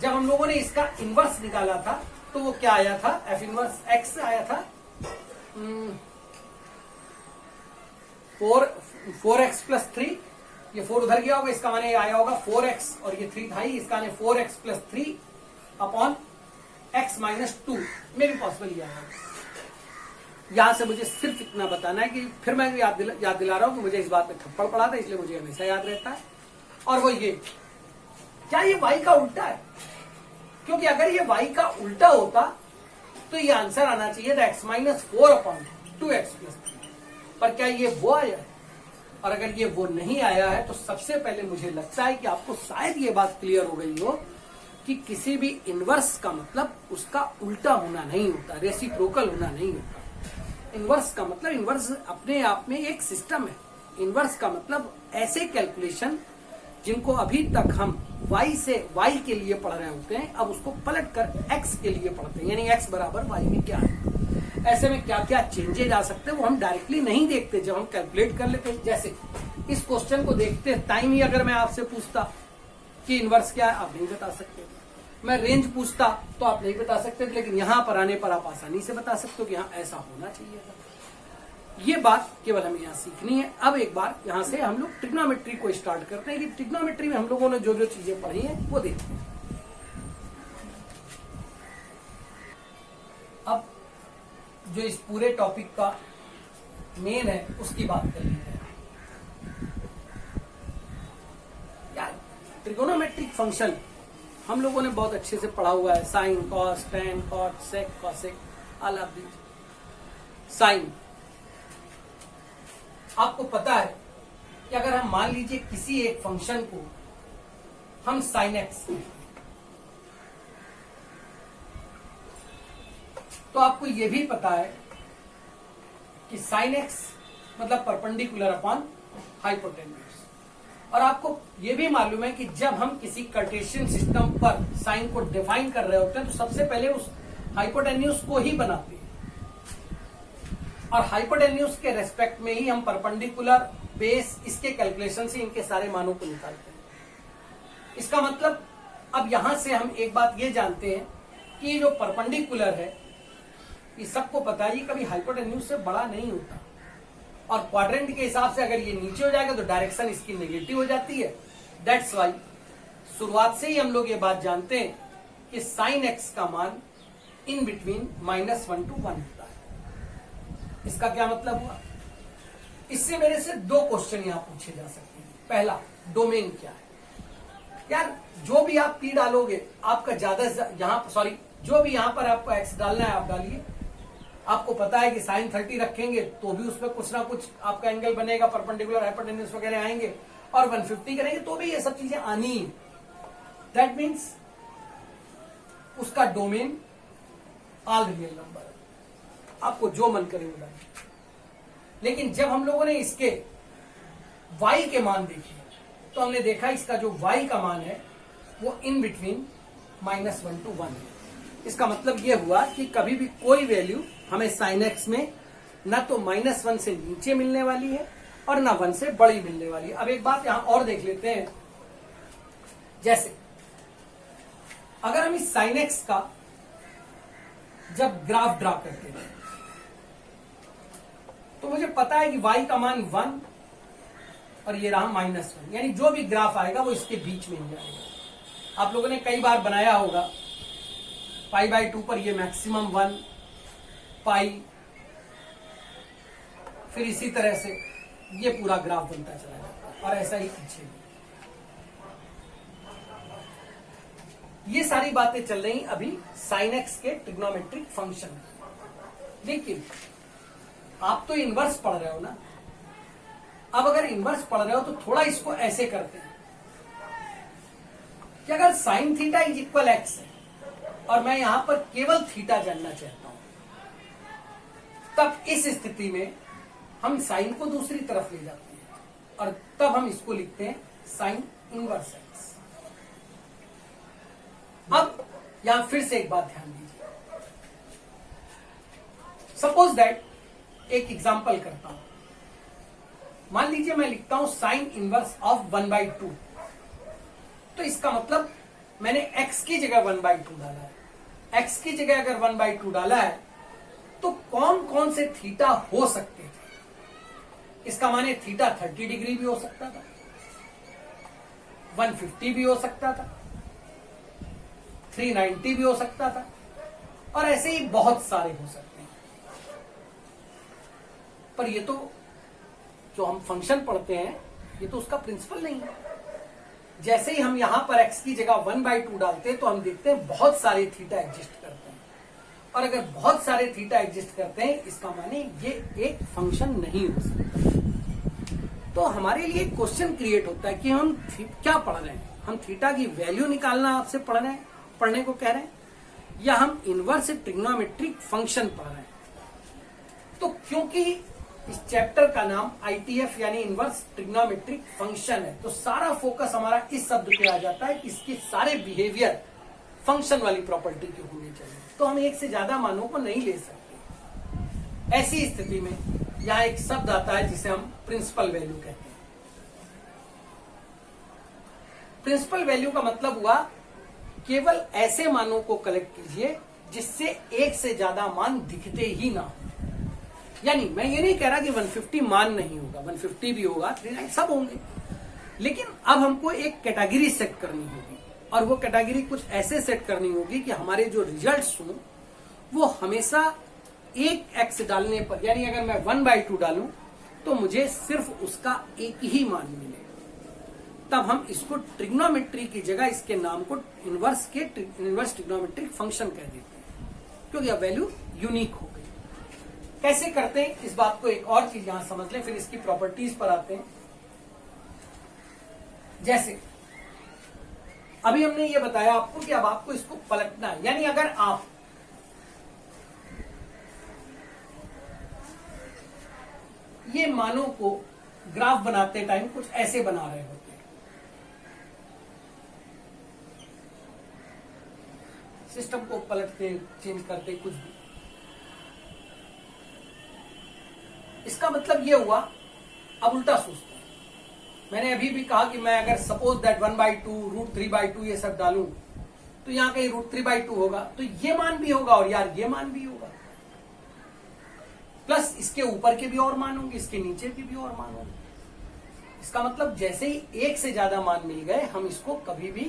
जब हम लोगों ने इसका इनवर्स निकाला था तो वो क्या आया था? f इनवर्स x आया था 4x प्लस 3, ये 4 उधर गया होगा, इसका माने आया होगा 4x, और ये 3 था ही, इसका माने 4x plus 3 upon x minus 2 में भी पॉसिबल ही आया। यहां से मुझे सिर्फ इतना बताना है कि फिर मैं याद दिला रहा हूं कि मुझे इस बात में थप्पड़ पड़ा था, इसलिए मुझे हमेशा याद रहता है। और वो ये, क्या ये y का उल्टा है? क्योंकि अगर ये y का उल्टा होता तो ये आंसर आना चाहिए था x minus 4 upon 2x plus 3, पर क्या ये वो आया है? और अगर ये वो नहीं आया है तो सबसे पहले मुझे लगता है कि आपको शायद ये बात क्लियर हो गई हो कि किसी भी इनवर्स का मतलब उसका उल्टा होना नहीं होता, रेसिप्रोकल होना नहीं होता। इनवर्स का मतलब, इनवर्स अपने आप में एक सिस्टम है। इनवर्स का मतलब ऐसे कैलकुलेशन जिनको अभी तक हम y से y के लिए पढ़ रहे होते हैं, अब उसको पलट कर x के लिए पढ़ते हैं, यानी x बराबर y में क्या है। ऐसे में क्या क्या चेंजेज आ सकते हैं वो हम डायरेक्टली नहीं देखते, जब हम कैलकुलेट कर लेते हैं। जैसे इस क्वेश्चन को देखते टाइम ही अगर मैं आपसे पूछता कि इनवर्स क्या है, आप नहीं बता सकते। मैं रेंज पूछता तो आप नहीं बता सकते, लेकिन यहां पर आने पर आप आसानी से बता सकते हो कि हाँ ऐसा होना चाहिए था। ये बात केवल हमें यहाँ सीखनी है। अब एक बार यहाँ से हम लोग ट्रिग्नोमेट्री को स्टार्ट करते हैं कि ट्रिग्नोमेट्री में हम लोगों ने जो जो चीजें पढ़ी हैं वो देखते हैं। अब जो इस पूरे टॉपिक का मेन है उसकी बात कर ली जाए। यार ट्रिगोनोमेट्रिक फंक्शन हम लोगों ने बहुत अच्छे से पढ़ा हुआ है, sine, cos, tan, cot, sec, cosec, all of these. Sine, आपको पता है कि अगर हम मान लीजिए किसी एक फंक्शन को हम साइन एक्स, तो आपको यह भी पता है कि साइन एक्स मतलब परपेंडिकुलर अपॉन हाइपोटेन्यूज। और आपको यह भी मालूम है कि जब हम किसी कार्टेशियन सिस्टम पर साइन को डिफाइन कर रहे होते हैं तो सबसे पहले उस हाइपोटेन्यूज को ही बनाते हैं, और हाइपोटेन्यूज के रेस्पेक्ट में ही हम परपेंडिकुलर बेस इसके कैलकुलेशन से इनके सारे मानों को निकालते हैं। इसका मतलब अब यहां से हम एक बात ये जानते हैं कि ये जो परपेंडिकुलर है, ये सबको पता है, ये कभी हाइपोटेन्यूज से बड़ा नहीं होता, और क्वाड्रेंट के हिसाब से अगर ये नीचे हो जाएगा तो डायरेक्शन इसकी नेगेटिव हो जाती है। दैट्स वाई शुरुआत से ही हम लोग ये बात जानते हैं कि साइन एक्स का मान इन बिटवीन -1 to 1 होता है। इसका क्या मतलब हुआ? इससे मेरे से दो क्वेश्चन यहां पूछे जा सकते हैं। पहला, डोमेन क्या है? यार जो भी आप पी डालोगे आपका ज्यादा जो भी यहां पर आपको एक्स डालना है आप डालिए। आपको पता है कि साइन 30 रखेंगे तो भी उसमें कुछ ना कुछ आपका एंगल बनेगा, परपेंडिकुलर, हाइपोटेन्यूज वगैरह आएंगे, और 150 करेंगे तो भी ये सब चीजें आनी है। दैट मीन्स उसका डोमेन ऑल रियल नंबर है, आपको जो मन करे वो डालिए। लेकिन जब हम लोगों ने इसके y के मान देखे तो हमने देखा इसका जो y का मान है वो इन बिटवीन -1 to 1 है। इसका मतलब यह हुआ कि कभी भी कोई वैल्यू हमें साइन एक्स में ना तो -1 से नीचे मिलने वाली है और ना 1 से बड़ी मिलने वाली है। अब एक बात यहां और देख लेते हैं, जैसे अगर हम इस साइन एक्स का जब ग्राफ ड्रा करते हैं तो मुझे पता है कि y का मान 1 और ये रहा -1, यानी जो भी ग्राफ आएगा वो इसके बीच में ही जाएगा। आप लोगों ने कई बार बनाया होगा, π/2 पर ये मैक्सिमम 1, पाई, फिर इसी तरह से ये पूरा ग्राफ बनता चला जाता है, और ऐसा ही पीछे भी। ये सारी बातें चल रही अभी साइन एक्स के ट्रिग्नोमेट्रिक फंक्शन। लेकिन आप तो इनवर्स पढ़ रहे हो ना। अब अगर इनवर्स पढ़ रहे हो तो थोड़ा इसको ऐसे करते हैं कि अगर sine theta is equal x है और मैं यहां पर केवल थीटा जानना चाहता हूं, तब इस स्थिति में हम साइन को दूसरी तरफ ले जाते हैं और तब हम इसको लिखते हैं साइन इनवर्स एक्स। अब यहां फिर से एक बात ध्यान दीजिए। सपोज दैट एक एग्जांपल करता हूं। मान लीजिए मैं लिखता हूं साइन इनवर्स ऑफ 1/2, तो इसका मतलब मैंने x की जगह 1/2 डाला है। x की जगह अगर 1/2 डाला है तो कौन कौन से थीटा हो सकते थे? इसका माने थीटा 30 डिग्री भी हो सकता था, 150 भी हो सकता था, 390 भी हो सकता था, और ऐसे ही बहुत सारे हो सकते हैं। पर ये तो जो हम फंक्शन पढ़ते हैं ये तो उसका प्रिंसिपल नहीं है। जैसे ही हम यहां पर x की जगह 1/2 डालते हैं तो हम देखते हैं बहुत सारे थीटा एग्जिस्ट करते हैं, और अगर बहुत सारे थीटा एग्जिस्ट करते हैं इसका माने ये एक फंक्शन नहीं हो सकता। तो हमारे लिए क्वेश्चन क्रिएट होता है कि हम क्या पढ़ रहे हैं। हम थीटा की वैल्यू निकालना आपसे पढ़ने को कह रहे हैं, या हम इनवर्स ट्रिग्नोमेट्रिक फंक्शन पढ़ रहे हैं। तो क्योंकि इस चैप्टर का नाम ITF यानी इनवर्स ट्रिग्नोमेट्रिक फंक्शन है। तो सारा फोकस हमारा इस शब्द पे आ जाता है कि इसके सारे बिहेवियर फंक्शन वाली प्रॉपर्टी की होनी चाहिए। तो हम एक से ज्यादा मानों को नहीं ले सकते। ऐसी स्थिति में यहां एक शब्द आता है जिसे हम प्रिंसिपल वैल्यू कहते हैं। प्रिंसिपल वैल्यू का मतलब हुआ केवल ऐसे मानों को कलेक्ट कीजिए जिससे एक से ज्यादा मान दिखते ही ना हो। यानी मैं ये नहीं कह रहा कि 150 मान नहीं होगा, 150 भी होगा, 39 सब होंगे, लेकिन अब हमको एक कैटेगरी सेट करनी होगी और वो कैटेगरी कुछ ऐसे सेट करनी होगी कि हमारे जो रिजल्ट्स हों वो हमेशा एक एक्स डालने पर, यानी अगर मैं 1/2 डालूं तो मुझे सिर्फ उसका एक ही मान मिले। तब हम इसको ट्रिग्नोमेट्री की जगह इसके नाम को इनवर्स ट्रिग्नोमेट्रिक फंक्शन कह देते हैं, क्योंकि अब वैल्यू यूनिक हो गई। कैसे करते हैं इस बात को एक और चीज यहां समझ लें, फिर इसकी प्रॉपर्टीज पर आते हैं। जैसे अभी हमने ये बताया आपको कि अब आपको इसको पलटना है, यानी अगर आप ये मानों को ग्राफ बनाते टाइम कुछ ऐसे बना रहे होते हैं, सिस्टम को पलटते चेंज करते कुछ भी, इसका मतलब ये हुआ अब उल्टा सोचते हैं। मैंने अभी भी कहा कि मैं अगर सपोज दैट 1/2 √3/2 ये सब डालूं तो यहां कहीं √3/2 होगा, तो ये मान भी होगा और यार ये मान भी होगा, प्लस इसके ऊपर के भी और मान होंगे, इसके नीचे के भी और मान होंगे। इसका मतलब जैसे ही एक से ज्यादा मान मिल गए हम इसको कभी भी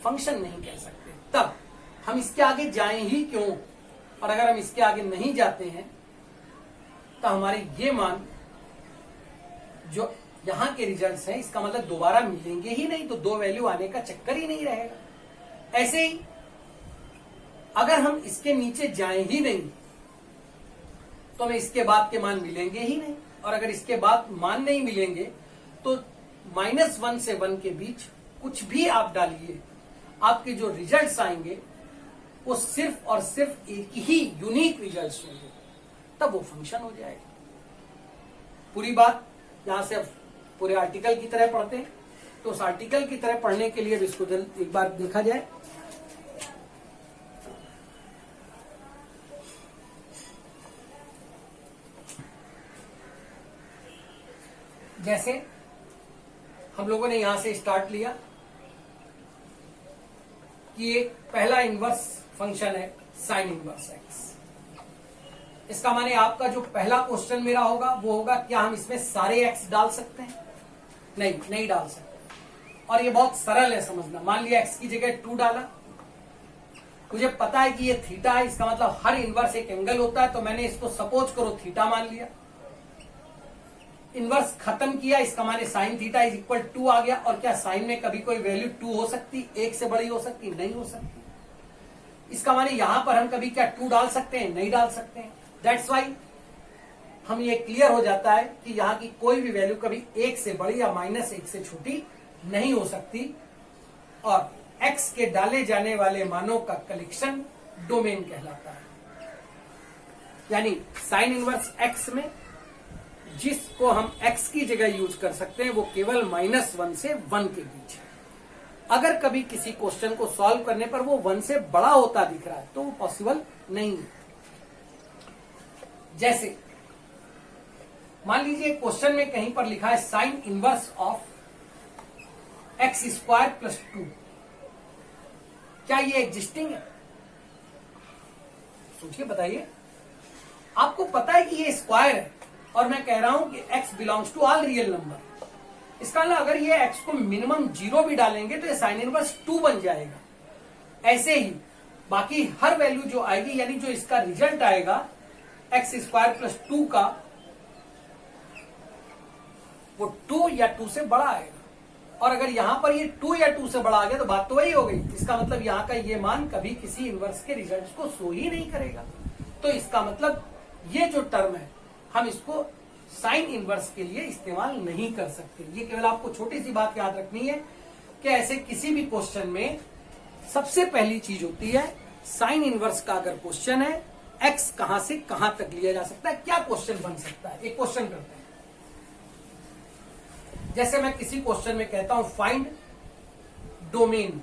फंक्शन नहीं कह सकते। तब हम इसके आगे जाएं ही क्यों, और अगर हम इसके आगे नहीं जाते हैं तो हमारे ये मान जो यहां के रिजल्ट्स हैं इसका मतलब दोबारा मिलेंगे ही नहीं, तो दो वैल्यू आने का चक्कर ही नहीं रहेगा। ऐसे ही अगर हम इसके नीचे जाएं ही नहीं तो हमें इसके बाद के मान मिलेंगे ही नहीं, और अगर इसके बाद मान नहीं मिलेंगे तो -1 से 1 के बीच कुछ भी आप डालिए, आपके जो रिजल्ट्स आएंगे वो सिर्फ और सिर्फ एक ही यूनिक रिजल्ट्स होंगे, तब वो फंक्शन हो जाएगा। पूरी बात यहां से अब पूरे आर्टिकल की तरह पढ़ते हैं, तो उस आर्टिकल की तरह पढ़ने के लिए इसको एक बार देखा जाए। जैसे हम लोगों ने यहां से स्टार्ट लिया कि एक पहला इनवर्स फंक्शन है साइन इनवर्स एक्स। इसका माने आपका जो पहला क्वेश्चन मेरा होगा वो होगा क्या हम इसमें सारे एक्स डाल सकते हैं? नहीं डाल सकते। और ये बहुत सरल है समझना। मान लिया एक्स की जगह 2 डाला, मुझे पता है कि ये थीटा है, इसका मतलब हर इनवर्स एक एंगल होता है, तो मैंने इसको सपोज करो थीटा मान लिया। इनवर्स खत्म किया, इसका माने साइन थीटा इज इक्वल 2 आ गया। और क्या साइन में कभी कोई वैल्यू 2 हो सकती, एक से बड़ी हो सकती? नहीं हो सकती। इसका माने यहां पर हम कभी क्या 2 डाल सकते हैं? नहीं डाल सकते हैं। दैट्स वाई हम ये क्लियर हो जाता है कि यहां की कोई भी वैल्यू कभी 1 से बड़ी या -1 से छोटी नहीं हो सकती, और x के डाले जाने वाले मानों का कलेक्शन डोमेन कहलाता है। यानी साइन इनवर्स x में जिसको हम x की जगह यूज कर सकते हैं वो केवल -1 से 1 के बीच है। अगर कभी किसी क्वेश्चन को सॉल्व करने पर वो 1 से बड़ा होता दिख रहा है तो वो पॉसिबल नहीं है। जैसे मान लीजिए क्वेश्चन में कहीं पर लिखा है साइन इनवर्स ऑफ x² + 2, क्या ये एग्जिस्टिंग है? सोचिए, बताइए। आपको पता है कि ये स्क्वायर है और मैं कह रहा हूं कि x belongs to all real number. इसका मतलब अगर ये x को मिनिमम 0 भी डालेंगे तो ये साइन इनवर्स 2 बन जाएगा। ऐसे ही बाकी हर वैल्यू जो आएगी, यानी जो इसका रिजल्ट आएगा x² + 2 का, वो 2 या 2 से बड़ा आएगा। और अगर यहां पर ये 2 या 2 से बड़ा आ गया तो बात तो वही हो गई। इसका मतलब यहां का ये मान कभी किसी इनवर्स के रिजल्ट्स को शो ही नहीं करेगा। तो इसका मतलब ये जो टर्म है हम इसको साइन इनवर्स के लिए इस्तेमाल नहीं कर सकते। ये केवल आपको छोटी सी बात याद रखनी है कि ऐसे किसी भी क्वेश्चन में सबसे पहली चीज होती है साइन इनवर्स का अगर क्वेश्चन है, x कहां से कहां तक लिया जा सकता है, क्या क्वेश्चन बन सकता है। एक क्वेश्चन करते हैं, जैसे मैं किसी क्वेश्चन में कहता हूं find domain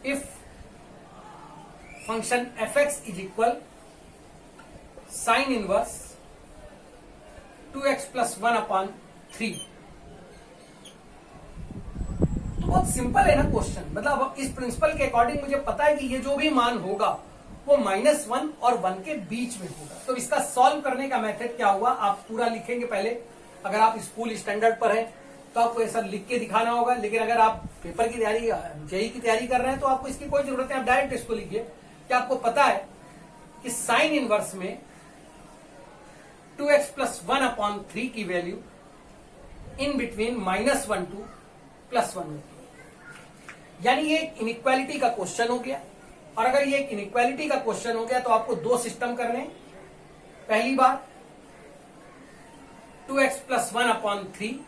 if function fx is equal sine inverse 2x plus 1/3। तो बहुत सिंपल है ना क्वेश्चन, मतलब इस प्रिंसिपल के अकॉर्डिंग मुझे पता है कि ये जो भी मान होगा वो -1 और 1 के बीच में होगा। तो इसका सॉल्व करने का मेथड क्या हुआ, आप पूरा लिखेंगे पहले। अगर आप स्कूल स्टैंडर्ड पर हैं तो आपको ऐसा लिख के दिखाना होगा, लेकिन अगर आप पेपर की तैयारी, जेईई की तैयारी कर रहे हैं तो आपको इसकी कोई जरूरत है, आप डायरेक्ट इसको लिखिए कि आपको पता है कि साइन इनवर्स में 2x प्लस 1/3 की वैल्यू इन बिटवीन -1 टू +1 होती है। यानी ये एक इनइक्वालिटी का क्वेश्चन हो गया। और अगर ये एक इनइक्वालिटी का क्वेश्चन हो गया तो आपको दो सिस्टम करने हैं। पहली बार 2x plus 1/3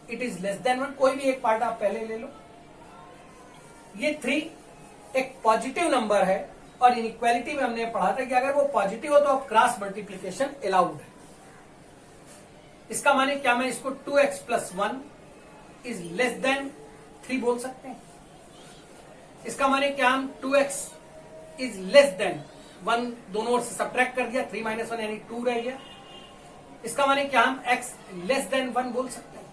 it is less than 1, कोई भी एक पार्ट आप पहले ले लो। ये 3 एक पॉजिटिव नंबर है और इनइक्वालिटी में हमने पढ़ा था कि अगर वो पॉजिटिव हो तो आप क्रॉस मल्टीप्लीकेशन अलाउड है। इसका माने क्या, मैं इसको 2x plus 1 is less than 3 बोल सकते हैं। इसका माने क्या, हम 2x इज लेस देन 1 दोनों ओर से सब्ट्रैक्ट कर दिया, 3 - 1 यानी 2 रह गया। इसका माने क्या, हम x लेस देन 1 बोल सकते हैं,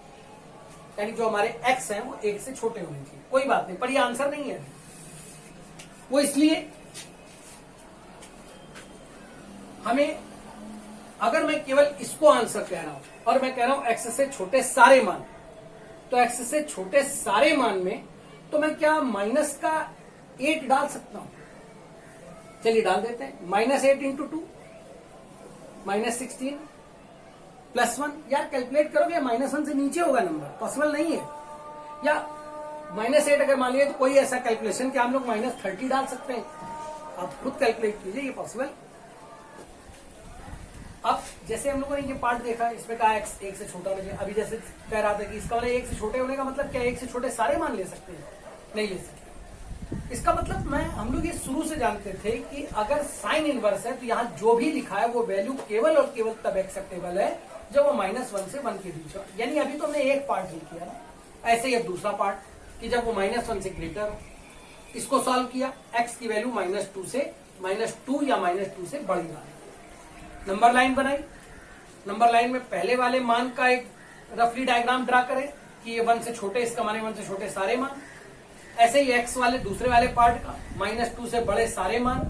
यानी जो हमारे x हैं वो 1 से छोटे होने चाहिए। कोई बात नहीं, पर ये आंसर नहीं है वो, इसलिए हमें, अगर मैं केवल इसको आंसर कह रहा हूं और मैं कह रहा हूं x से छोटे सारे मान, तो x से छोटे सारे मान में तो मैं क्या माइनस का 8 डाल सकता हूं। चलिए डाल देते हैं, -8 × 2 -16 प्लस 1। यार कैलकुलेट करोगे, -1 से नीचे होगा नंबर, पॉसिबल नहीं है। या -8 अगर मान लिया तो कोई ऐसा कैलकुलेशन कि हम लोग -30 डाल सकते हैं, आप खुद कैलकुलेट कीजिए, ये पॉसिबल। अब जैसे हम लोगों ने ये पार्ट देखा, इसमें कहा x 1 से छोटा होना चाहिए। अभी जैसे कह रहा था कि इसका मतलब 1 से छोटे होने का मतलब क्या, 1 से छोटे सारे मान ले सकते हैं, नहीं ले सकते। इसका मतलब हम लोग ये शुरू से जानते थे कि अगर साइन इनवर्स है तो यहाँ जो भी लिखा है वो वैल्यू केवल और केवल तब एक्सेप्टेबल है जब वो -1 से 1 के बीच हो। यानी अभी तो हमने एक पार्ट ही किया ना, ऐसे ही अब दूसरा पार्ट कि जब वो -1 से ग्रेटर हो। इसको सॉल्व किया, x की वैल्यू -2 या -2 से बड़ी ना, नंबर लाइन बनाई। नंबर लाइन में पहले वाले मान का एक रफली डायग्राम ड्रा करें कि ये 1 से छोटे, इसका माने 1 से छोटे सारे मान। ऐसे ही x वाले दूसरे वाले पार्ट का -2 से बड़े सारे मान,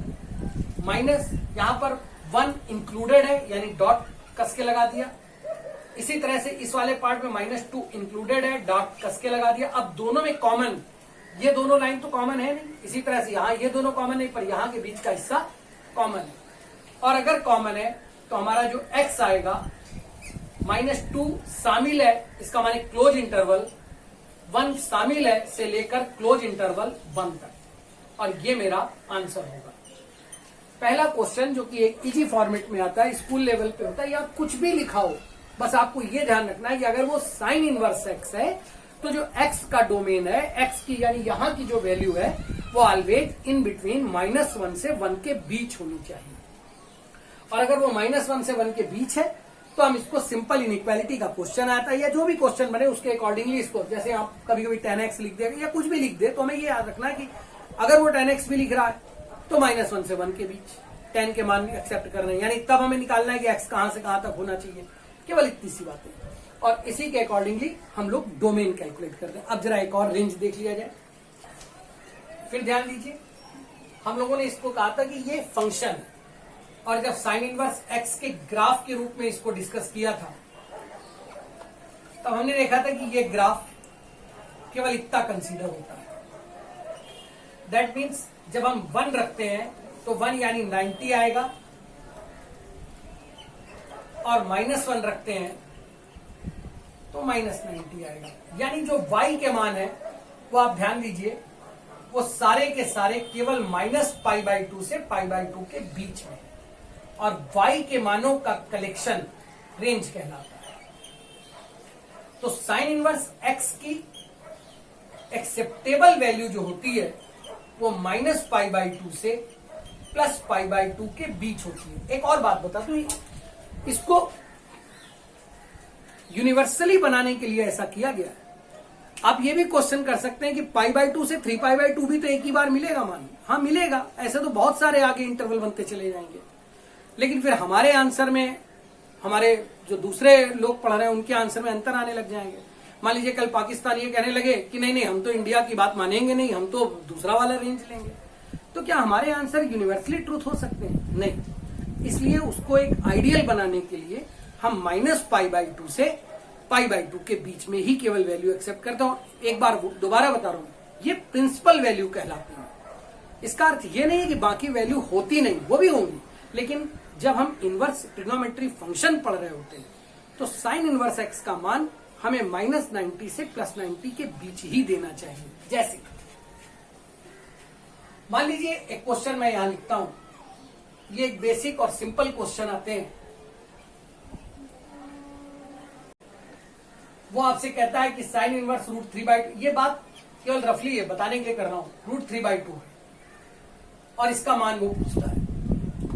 माइनस यहां पर 1 इंक्लूडेड है यानी डॉट कस के लगा दिया। इसी तरह से इस वाले पार्ट में -2 इंक्लूडेड है, डॉट कस के लगा दिया। अब दोनों में कॉमन, ये दोनों लाइन तो कॉमन है नहीं, इसी तरह से यहां ये दोनों कॉमन नहीं, पर यहां के बीच का हिस्सा कॉमन है। और अगर कॉमन है तो हमारा जो x आएगा, -2 शामिल है, इसका माने क्लोज इंटरवल 1 शामिल है से लेकर क्लोज इंटरवल 1 तक, और ये मेरा आंसर होगा। पहला क्वेश्चन जो कि एक इजी फॉर्मेट में आता है, स्कूल लेवल पे होता है, या कुछ भी लिखा हो, बस आपको ये ध्यान रखना है कि अगर वो साइन इनवर्स x है तो जो x का डोमेन है, x की यानी यहां की जो वैल्यू है वो ऑलवेज इन बिटवीन -1 से 1 के बीच होनी चाहिए। और अगर वो -1 से 1 के बीच है तो हम इसको सिंपल इनइक्वालिटी का क्वेश्चन आता है, या जो भी क्वेश्चन बने उसके अकॉर्डिंगली इसको, जैसे आप कभी कभी 10x लिख देगा या कुछ भी लिख दे, तो हमें ये याद रखना है कि अगर वो 10x भी लिख रहा है तो -1 से 1 के बीच 10 के मान एक्सेप्ट करना है, यानी तब हमें निकालना है कि x कहां से कहां तक होना चाहिए। केवल इतनी सी बात है, और इसी के अकॉर्डिंगली हम लोग डोमेन कैलकुलेट करते हैं। अब जरा एक और रेंज देख लिया जाए, फिर ध्यान दीजिए, हम लोगों ने इसको कहा था कि ये फंक्शन, और जब साइन इनवर्स x के ग्राफ के रूप में इसको डिस्कस किया था तब हमने देखा था कि ये ग्राफ केवल इतना कंसीडर होता है। दैट मीन्स जब हम 1 रखते हैं तो 1 यानी 90 आएगा, और -1 रखते हैं तो -90 आएगा। यानी जो y के मान है वो आप ध्यान दीजिए, वो सारे के सारे केवल -π/2 से π/2 के बीच में, और y के मानों का कलेक्शन रेंज कहलाता है। तो साइन इनवर्स x की एक्सेप्टेबल वैल्यू जो होती है वो -π/2 से प्लस पाई बाई 2 के बीच होती है। एक और बात बता दूं, इसको यूनिवर्सली बनाने के लिए ऐसा किया गया है। आप ये भी क्वेश्चन कर सकते हैं कि पाई बाई 2 से 3 पाई बाई 2 भी तो एक ही बार मिलेगा, मान हाँ मिलेगा, ऐसे तो बहुत सारे आगे इंटरवल बनते चले जाएंगे, लेकिन फिर हमारे आंसर में, हमारे जो दूसरे लोग पढ़ रहे हैं उनके आंसर में अंतर आने लग जाएंगे। मान लीजिए कल पाकिस्तान ये कहने लगे कि नहीं नहीं हम तो इंडिया की बात मानेंगे नहीं, हम तो दूसरा वाला रेंज लेंगे, तो क्या हमारे आंसर यूनिवर्सली ट्रूथ हो सकते हैं? नहीं। इसलिए उसको एक आइडियल बनाने के लिए हम माइनस पाई बाई 2 से पाई बाई 2 के बीच में ही केवल वैल्यू एक्सेप्ट करते हैं। एक बार दोबारा बता रहा हूं, ये प्रिंसिपल वैल्यू कहलाती है। इसका अर्थ ये नहीं है कि बाकी वैल्यू होती नहीं, वो भी होंगी, लेकिन जब हम इनवर्स ट्रिग्नोमेट्री फंक्शन पढ़ रहे होते हैं तो साइन इनवर्स एक्स का मान हमें -90 से +90 के बीच ही देना चाहिए। जैसे मान लीजिए एक क्वेश्चन मैं यहां लिखता हूं, ये एक बेसिक और सिंपल क्वेश्चन आते हैं। वो आपसे कहता है कि साइन इनवर्स √3/2, ये बात केवल रफली है, बताने के लिए कर रहा हूं, √3/2 है और इसका मान वो पूछता है।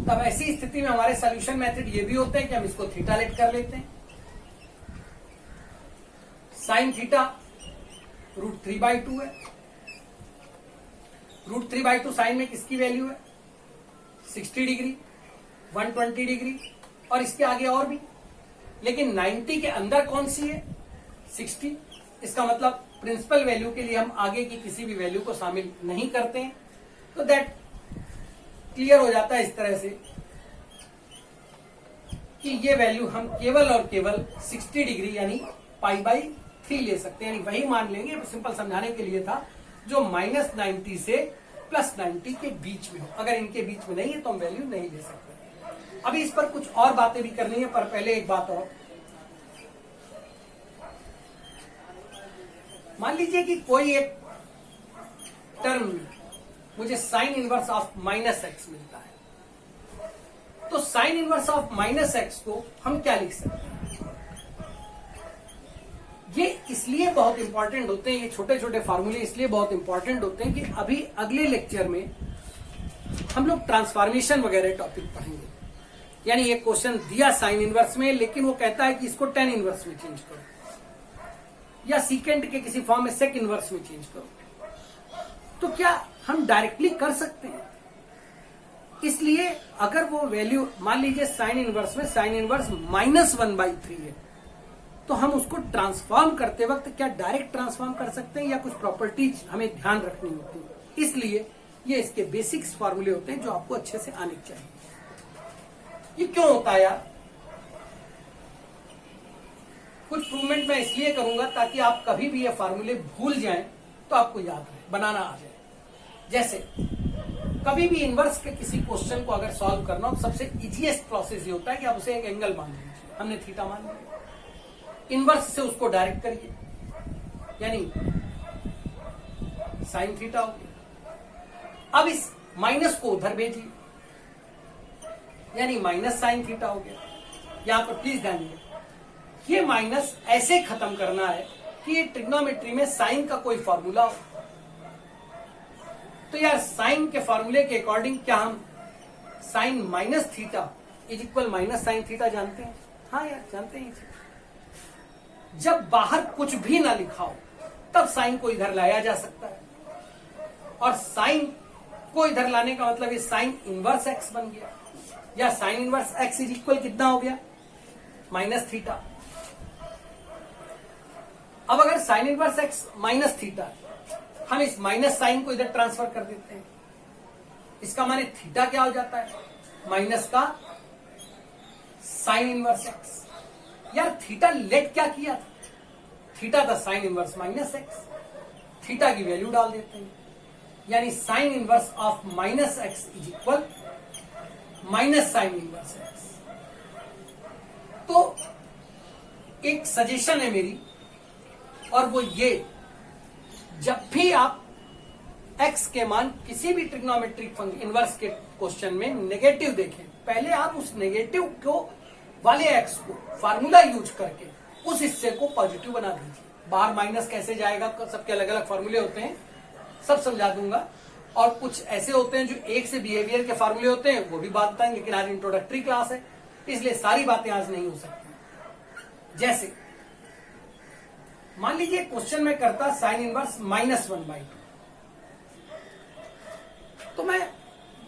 तब ऐसी स्थिति में हमारे सॉल्यूशन मेथड ये भी होते हैं कि हम इसको थीटा लेट कर लेते हैं। साइन थीटा √3/2 है। √3/2 साइन में किसकी वैल्यू है? 60 डिग्री, 120 डिग्री और इसके आगे और भी, लेकिन 90 के अंदर कौन सी है? 60। इसका मतलब प्रिंसिपल वैल्यू के लिए हम आगे की किसी भी वैल्यू को शामिल नहीं करते हैं। तो दैट क्लियर हो जाता है इस तरह से कि ये वैल्यू हम केवल और केवल 60 डिग्री यानी π/3 ले सकते हैं, यानी वही मान लेंगे। सिंपल समझाने के लिए था, जो -90 से +90 के बीच में हो। अगर इनके बीच में नहीं है तो हम वैल्यू नहीं ले सकते। अभी इस पर कुछ और बातें भी करनी है, पर पहले एक बात और। मान लीजिए कि कोई एक टर्म में मुझे साइन इनवर्स ऑफ -x मिलता है, तो साइन इनवर्स ऑफ -x को हम क्या लिख सकते हैं? ये इसलिए बहुत इंपॉर्टेंट होते हैं, ये छोटे छोटे फार्मूले इसलिए बहुत इंपॉर्टेंट होते हैं कि अभी अगले लेक्चर में हम लोग ट्रांसफॉर्मेशन वगैरह टॉपिक पढ़ेंगे। यानी एक क्वेश्चन दिया साइन इनवर्स में, लेकिन वो कहता है कि इसको टेन इनवर्स में चेंज करो या सीकेंट के किसी फॉर्म में सेक इनवर्स में चेंज करो, तो क्या हम डायरेक्टली कर सकते हैं? इसलिए अगर वो वैल्यू, मान लीजिए साइन इनवर्स में साइन इनवर्स -1/3 है, तो हम उसको ट्रांसफॉर्म करते वक्त क्या डायरेक्ट ट्रांसफॉर्म कर सकते हैं या कुछ प्रॉपर्टीज हमें ध्यान रखनी होती है। इसलिए ये इसके बेसिक्स फॉर्मूले होते हैं जो आपको अच्छे से आने चाहिए। ये क्यों होता है यार? कुछ प्रूवमेंट मैं इसलिए करूंगा ताकि आप कभी भी ये फॉर्मूले भूल जाएं तो आपको याद रहे, बनाना आ जाए। जैसे कभी भी इनवर्स के किसी क्वेश्चन को अगर सॉल्व करना हो, सबसे इजीएस्ट प्रोसेस ये होता है कि आप उसे एक एंगल मान लीजिए। हमने थीटा मान लिया, इनवर्स से उसको डायरेक्ट करिए, यानी साइन थीटा हो गया। अब इस माइनस को उधर भेजिए, यानी माइनस साइन थीटा हो गया। यहां पर प्लीज ध्यान दीजिए, ये माइनस ऐसे खत्म करना है कि ये ट्रिग्नोमेट्री में साइन का कोई फॉर्मूला हो। तो यार साइन के फॉर्मूले के अकॉर्डिंग क्या हम sine minus theta is equal minus sine theta जानते हैं? हाँ यार जानते हैं। जब बाहर कुछ भी ना लिखा हो तब साइन को इधर लाया जा सकता है, और साइन को इधर लाने का मतलब ये साइन इनवर्स एक्स बन गया, या sine inverse x is equal कितना हो गया? Minus theta. अब अगर sine inverse x minus theta, हम इस माइनस साइन को इधर ट्रांसफर कर देते हैं, इसका माने थीटा क्या हो जाता है? माइनस का साइन इनवर्स एक्स। यार थीटा लेट क्या किया था? थीटा था sine inverse minus x, theta की वैल्यू डाल देते हैं, यानी sine inverse of minus x is equal minus sine inverse x. तो एक सजेशन है मेरी, और वो ये, जब भी आप x के मान किसी भी ट्रिग्नोमेट्रिक इनवर्स के क्वेश्चन में नेगेटिव देखें, पहले आप उस नेगेटिव को वाले x को फार्मूला यूज करके उस हिस्से को पॉजिटिव बना दीजिए। बाहर माइनस कैसे जाएगा, सबके अलग अलग फार्मूले होते हैं, सब समझा दूंगा। और कुछ ऐसे होते हैं जो एक से बिहेवियर के फार्मूले होते हैं, वो भी बात बताएंगे, लेकिन आज इंट्रोडक्टरी क्लास है इसलिए सारी बातें आज नहीं हो सकती। जैसे मान लीजिए क्वेश्चन में करता साइन इनवर्स -1/2, तो मैं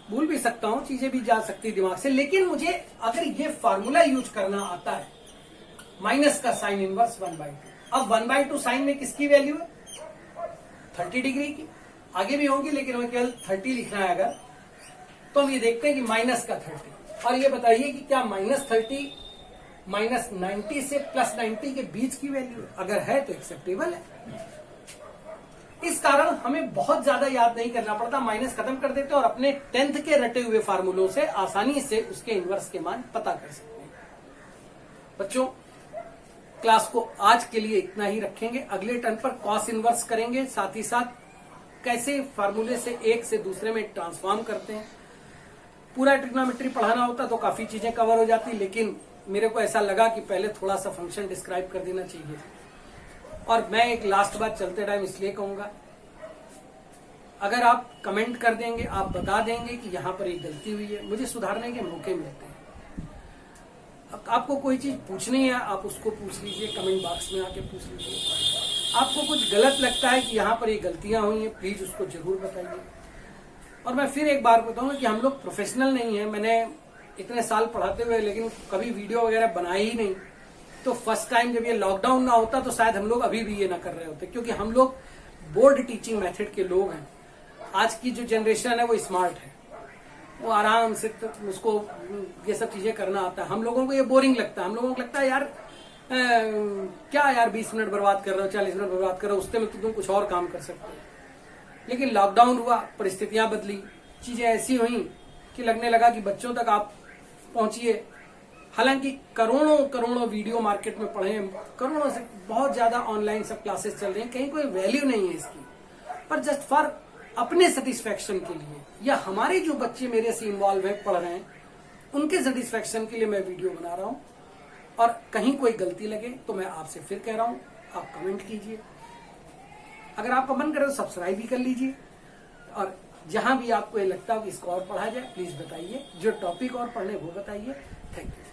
भूल भी सकता हूं, चीजें भी जा सकती दिमाग से, लेकिन मुझे अगर ये फार्मूला यूज करना आता है माइनस का साइन इनवर्स 1/2, अब 1/2 साइन में किसकी वैल्यू है? 30 डिग्री की, आगे भी होंगी लेकिन हमें केवल 30 लिखना है अगर, तो हम ये देखते हैं कि माइनस का 30। और ये बताइए कि क्या -30 -90 से +90 के बीच की वैल्यू है? अगर है तो एक्सेप्टेबल है। इस कारण हमें बहुत ज्यादा याद नहीं करना पड़ता, माइनस खत्म कर देते हैं और अपने 10th के रटे हुए फार्मूलों से आसानी से उसके इनवर्स के मान पता कर सकते हैं। बच्चों, क्लास को आज के लिए इतना ही रखेंगे। अगले टर्न पर कॉस इनवर्स करेंगे, साथ ही साथ कैसे फार्मूले से एक से दूसरे में ट्रांसफॉर्म करते हैं। पूरा ट्रिग्नोमेट्री पढ़ाना होता तो काफी चीजें कवर हो जाती, लेकिन मेरे को ऐसा लगा कि पहले थोड़ा सा फंक्शन डिस्क्राइब कर देना चाहिए। और मैं एक लास्ट बात चलते टाइम इसलिए कहूंगा, अगर आप कमेंट कर देंगे, आप बता देंगे कि यहां पर एक गलती हुई है, मुझे सुधारने के मौके मिलते हैं। आपको कोई चीज पूछनी है आप उसको पूछ लीजिए, कमेंट बॉक्स में आके पूछ लीजिए। आपको कुछ गलत लगता है कि यहाँ पर ये गलतियां हुई हैं, प्लीज उसको जरूर बताइए। और मैं फिर एक बार बताऊंगा कि हम लोग प्रोफेशनल नहीं है, मैंने इतने साल पढ़ाते हुए लेकिन कभी वीडियो वगैरह बनाई ही नहीं। तो फर्स्ट टाइम जब ये लॉकडाउन ना होता तो शायद हम लोग अभी भी ये ना कर रहे होते, क्योंकि हम लोग बोर्ड टीचिंग मेथड के लोग हैं। आज की जो जनरेशन है वो स्मार्ट है, वो आराम से उसको ये सब चीजें करना आता है। हम लोगों को ये बोरिंग लगता है, हम लोगों को लगता है यार क्या यार 20 मिनट बर्बाद कर रहे हो, 40 मिनट बर्बाद कर रहे हो, उससे में तो तुम कुछ और काम कर सकते हो। लेकिन लॉकडाउन हुआ, परिस्थितियां बदली, चीजें ऐसी हुई कि लगने लगा कि बच्चों तक आप पहुंचिए। हालांकि करोड़ों करोड़ों वीडियो मार्केट में पढ़े, करोड़ों से बहुत ज्यादा ऑनलाइन सब क्लासेस चल रही हैं, कहीं कोई वैल्यू नहीं है इसकी, पर जस्ट फॉर अपने सेटिस्फेक्शन के लिए या हमारे जो बच्चे मेरे से इन्वॉल्व हैं, पढ़ रहे हैं, उनके सेटिस्फेक्शन के लिए मैं वीडियो बना रहा हूं। और कहीं कोई गलती लगे तो मैं आपसे फिर कह रहा हूं, आप कमेंट कीजिए। अगर आपका मन करे तो सब्सक्राइब भी कर लीजिए। और जहां भी आपको ये लगता हो कि इसको और पढ़ा जाए, प्लीज बताइए। जो टॉपिक और पढ़ने वो बताइए। Thank you.